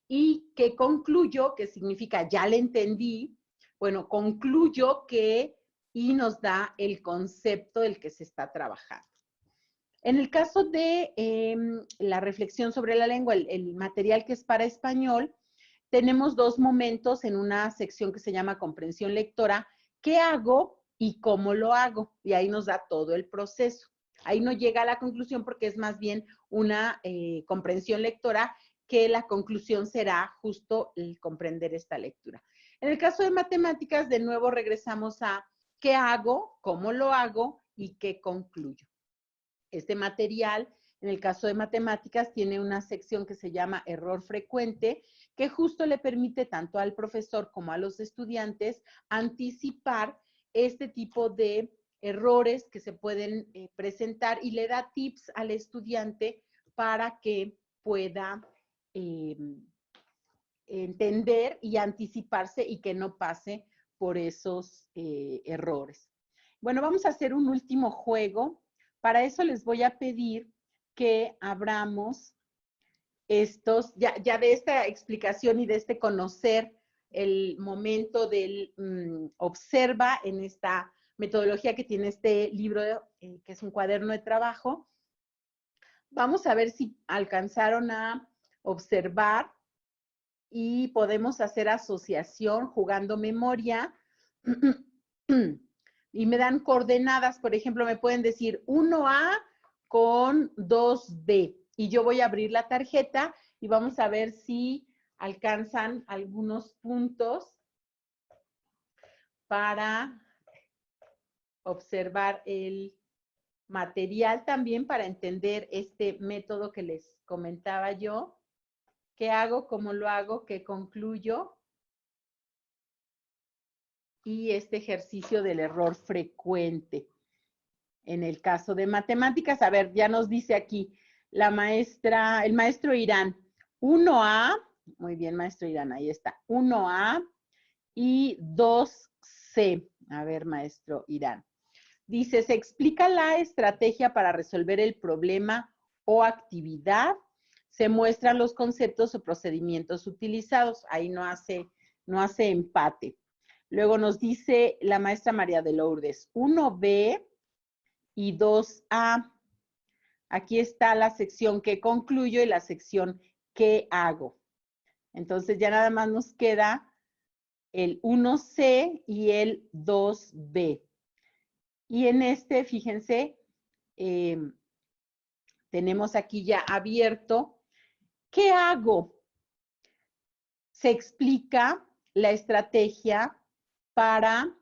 ¿Y qué concluyo? Que significa ya le entendí. Bueno, concluyo que y nos da el concepto del que se está trabajando. En el caso de la reflexión sobre la lengua, el material que es para español, tenemos 2 momentos en una sección que se llama comprensión lectora. ¿Qué hago y cómo lo hago? Y ahí nos da todo el proceso. Ahí no llega a la conclusión porque es más bien una comprensión lectora, que la conclusión será justo el comprender esta lectura. En el caso de matemáticas, de nuevo regresamos a qué hago, cómo lo hago y qué concluyo. Este material, en el caso de matemáticas, tiene una sección que se llama error frecuente, que justo le permite tanto al profesor como a los estudiantes anticipar este tipo de errores que se pueden presentar y le da tips al estudiante para que pueda entender y anticiparse y que no pase por esos errores. Bueno, vamos a hacer un último juego. Para eso les voy a pedir que abramos estos, ya de esta explicación y de este conocer el momento del observa en esta metodología que tiene este libro, que es un cuaderno de trabajo. Vamos a ver si alcanzaron a observar y podemos hacer asociación jugando memoria. Y me dan coordenadas, por ejemplo, me pueden decir 1A con 2B. Y yo voy a abrir la tarjeta y vamos a ver si alcanzan algunos puntos para observar el material también, para entender este método que les comentaba yo. ¿Qué hago? ¿Cómo lo hago? ¿Qué concluyo? Y este ejercicio del error frecuente. En el caso de matemáticas, a ver, ya nos dice aquí la maestra, el maestro Irán, 1A, muy bien, maestro Irán, ahí está, 1A y 2C. A ver, maestro Irán. Dice, se explica la estrategia para resolver el problema o actividad se muestran los conceptos o procedimientos utilizados. Ahí no hace empate. Luego nos dice la maestra María de Lourdes, 1B y 2A. Aquí está la sección que concluyo y la sección que hago. Entonces ya nada más nos queda el 1C y el 2B. Y en este, fíjense, tenemos aquí ya abierto. ¿Qué hago? Se explica la estrategia para,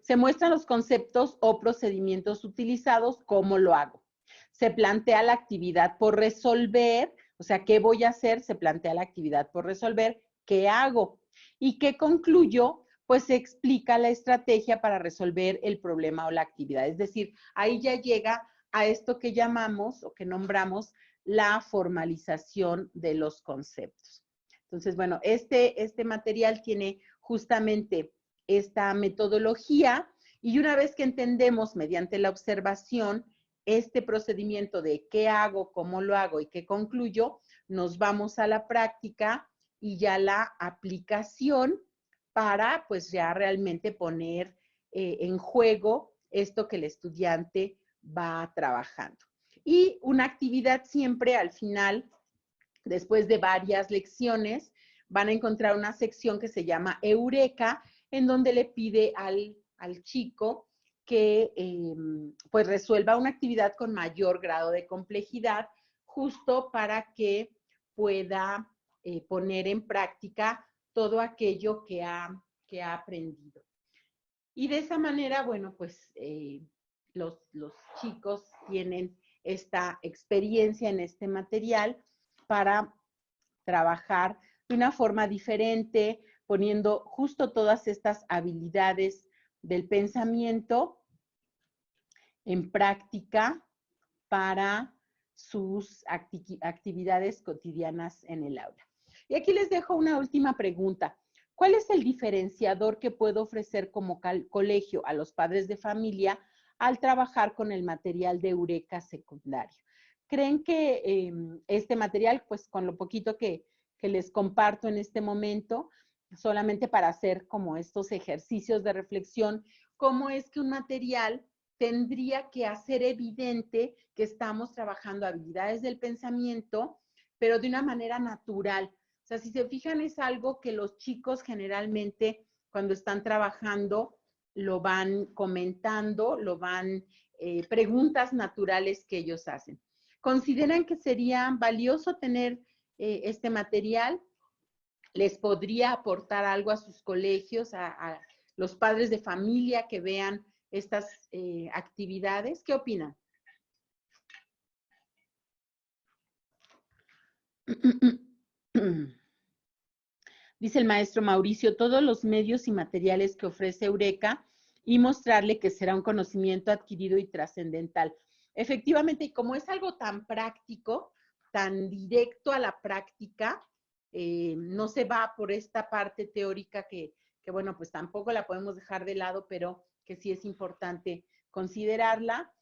se muestran los conceptos o procedimientos utilizados, cómo lo hago. Se plantea la actividad por resolver, o sea, ¿qué voy a hacer? Se plantea la actividad por resolver, ¿qué hago? ¿Y qué concluyo? Pues se explica la estrategia para resolver el problema o la actividad. Es decir, ahí ya llega a esto que llamamos o que nombramos la formalización de los conceptos. Entonces, bueno, este material tiene justamente esta metodología y una vez que entendemos mediante la observación este procedimiento de qué hago, cómo lo hago y qué concluyo, nos vamos a la práctica y ya la aplicación para pues ya realmente poner en juego esto que el estudiante va trabajando. Y una actividad siempre al final, después de varias lecciones, van a encontrar una sección que se llama Eureka, en donde le pide al chico que pues resuelva una actividad con mayor grado de complejidad, justo para que pueda poner en práctica todo aquello que ha aprendido. Y de esa manera, bueno, pues los chicos tienen esta experiencia en este material para trabajar de una forma diferente, poniendo justo todas estas habilidades del pensamiento en práctica para sus actividades cotidianas en el aula. Y aquí les dejo una última pregunta. ¿Cuál es el diferenciador que puedo ofrecer como colegio a los padres de familia al trabajar con el material de Eureka secundario? ¿Creen que este material, pues con lo poquito que les comparto en este momento, solamente para hacer como estos ejercicios de reflexión, cómo es que un material tendría que hacer evidente que estamos trabajando habilidades del pensamiento, pero de una manera natural? O sea, si se fijan, es algo que los chicos generalmente cuando están trabajando lo van comentando, lo van, preguntas naturales que ellos hacen. ¿Consideran que sería valioso tener este material? ¿Les podría aportar algo a sus colegios, a los padres de familia que vean estas actividades? ¿Qué opinan? Dice el maestro Mauricio, todos los medios y materiales que ofrece Eureka y mostrarle que será un conocimiento adquirido y trascendental. Efectivamente, y como es algo tan práctico, tan directo a la práctica, no se va por esta parte teórica que, bueno, pues tampoco la podemos dejar de lado, pero que sí es importante considerarla.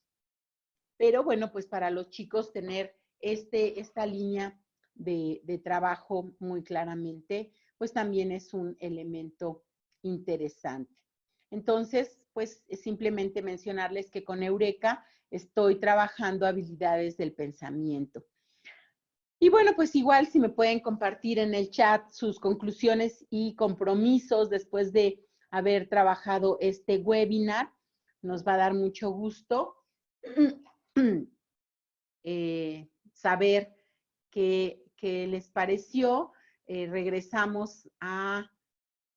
Pero bueno, pues para los chicos tener esta línea de trabajo muy claramente, pues también es un elemento interesante. Entonces, pues simplemente mencionarles que con Eureka estoy trabajando habilidades del pensamiento. Y bueno, pues igual si me pueden compartir en el chat sus conclusiones y compromisos después de haber trabajado este webinar, nos va a dar mucho gusto saber qué les pareció. Regresamos a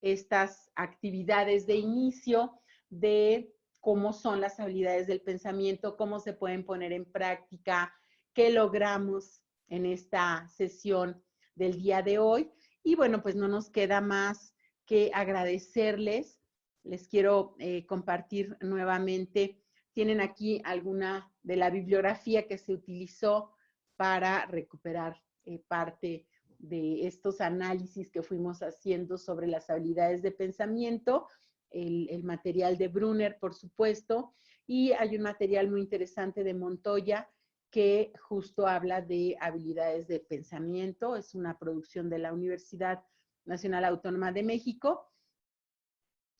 estas actividades de inicio de cómo son las habilidades del pensamiento, cómo se pueden poner en práctica, qué logramos en esta sesión del día de hoy. Y bueno, pues no nos queda más que agradecerles. Les quiero compartir nuevamente. Tienen aquí alguna de la bibliografía que se utilizó para recuperar parte de estos análisis que fuimos haciendo sobre las habilidades de pensamiento, el material de Brunner, por supuesto, y hay un material muy interesante de Montoya que justo habla de habilidades de pensamiento. Es una producción de la Universidad Nacional Autónoma de México.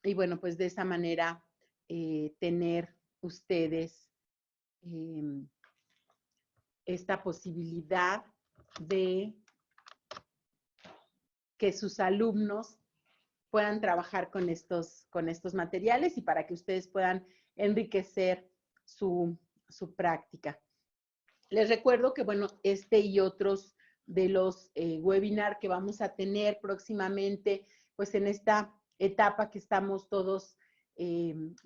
Y bueno, pues de esa manera tener ustedes esta posibilidad de que sus alumnos puedan trabajar con estos materiales y para que ustedes puedan enriquecer su práctica. Les recuerdo que, bueno, este y otros de los webinars que vamos a tener próximamente, pues en esta etapa que estamos todos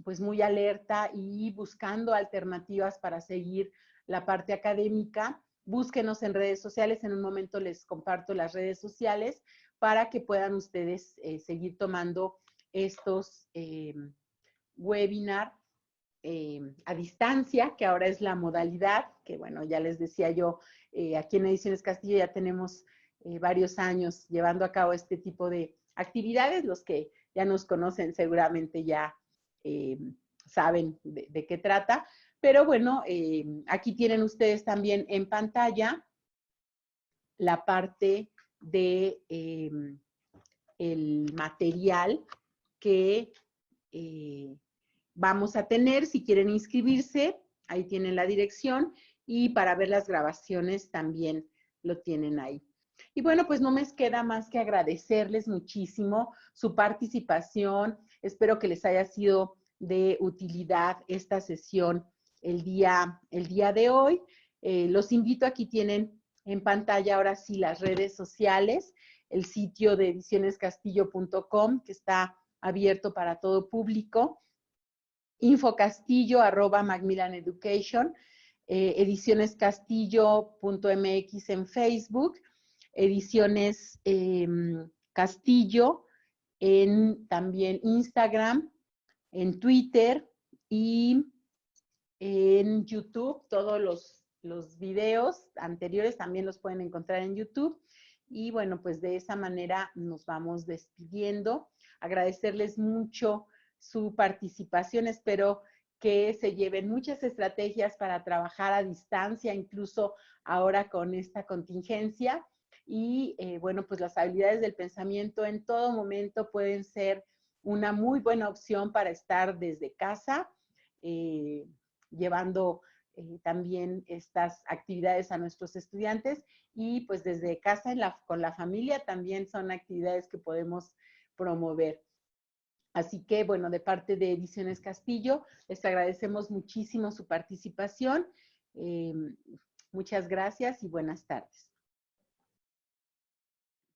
pues muy alerta y buscando alternativas para seguir la parte académica, búsquenos en redes sociales. En un momento les comparto las redes sociales para que puedan ustedes seguir tomando estos webinars a distancia, que ahora es la modalidad, que bueno, ya les decía yo, aquí en Ediciones Castillo ya tenemos varios años llevando a cabo este tipo de actividades. Los que ya nos conocen seguramente ya saben de qué trata, pero bueno, aquí tienen ustedes también en pantalla la parte de el material que vamos a tener. Si quieren inscribirse, ahí tienen la dirección, y para ver las grabaciones también lo tienen ahí. Y bueno, pues no me queda más que agradecerles muchísimo su participación. Espero que les haya sido de utilidad esta sesión el día de hoy. Los invito, aquí tienen en pantalla ahora sí las redes sociales, el sitio de edicionescastillo.com, que está abierto para todo público, infocastillo@Macmillan Education, edicionescastillo.mx en Facebook, Ediciones Castillo en también Instagram, en Twitter y en YouTube. Todos los videos anteriores también los pueden encontrar en YouTube. Y bueno, pues de esa manera nos vamos despidiendo. Agradecerles mucho su participación. Espero que se lleven muchas estrategias para trabajar a distancia, incluso ahora con esta contingencia. Y bueno, pues las habilidades del pensamiento en todo momento pueden ser una muy buena opción para estar desde casa, llevando también estas actividades a nuestros estudiantes, y pues desde casa con la familia también son actividades que podemos promover. Así que, bueno, de parte de Ediciones Castillo, les agradecemos muchísimo su participación. Muchas gracias y buenas tardes.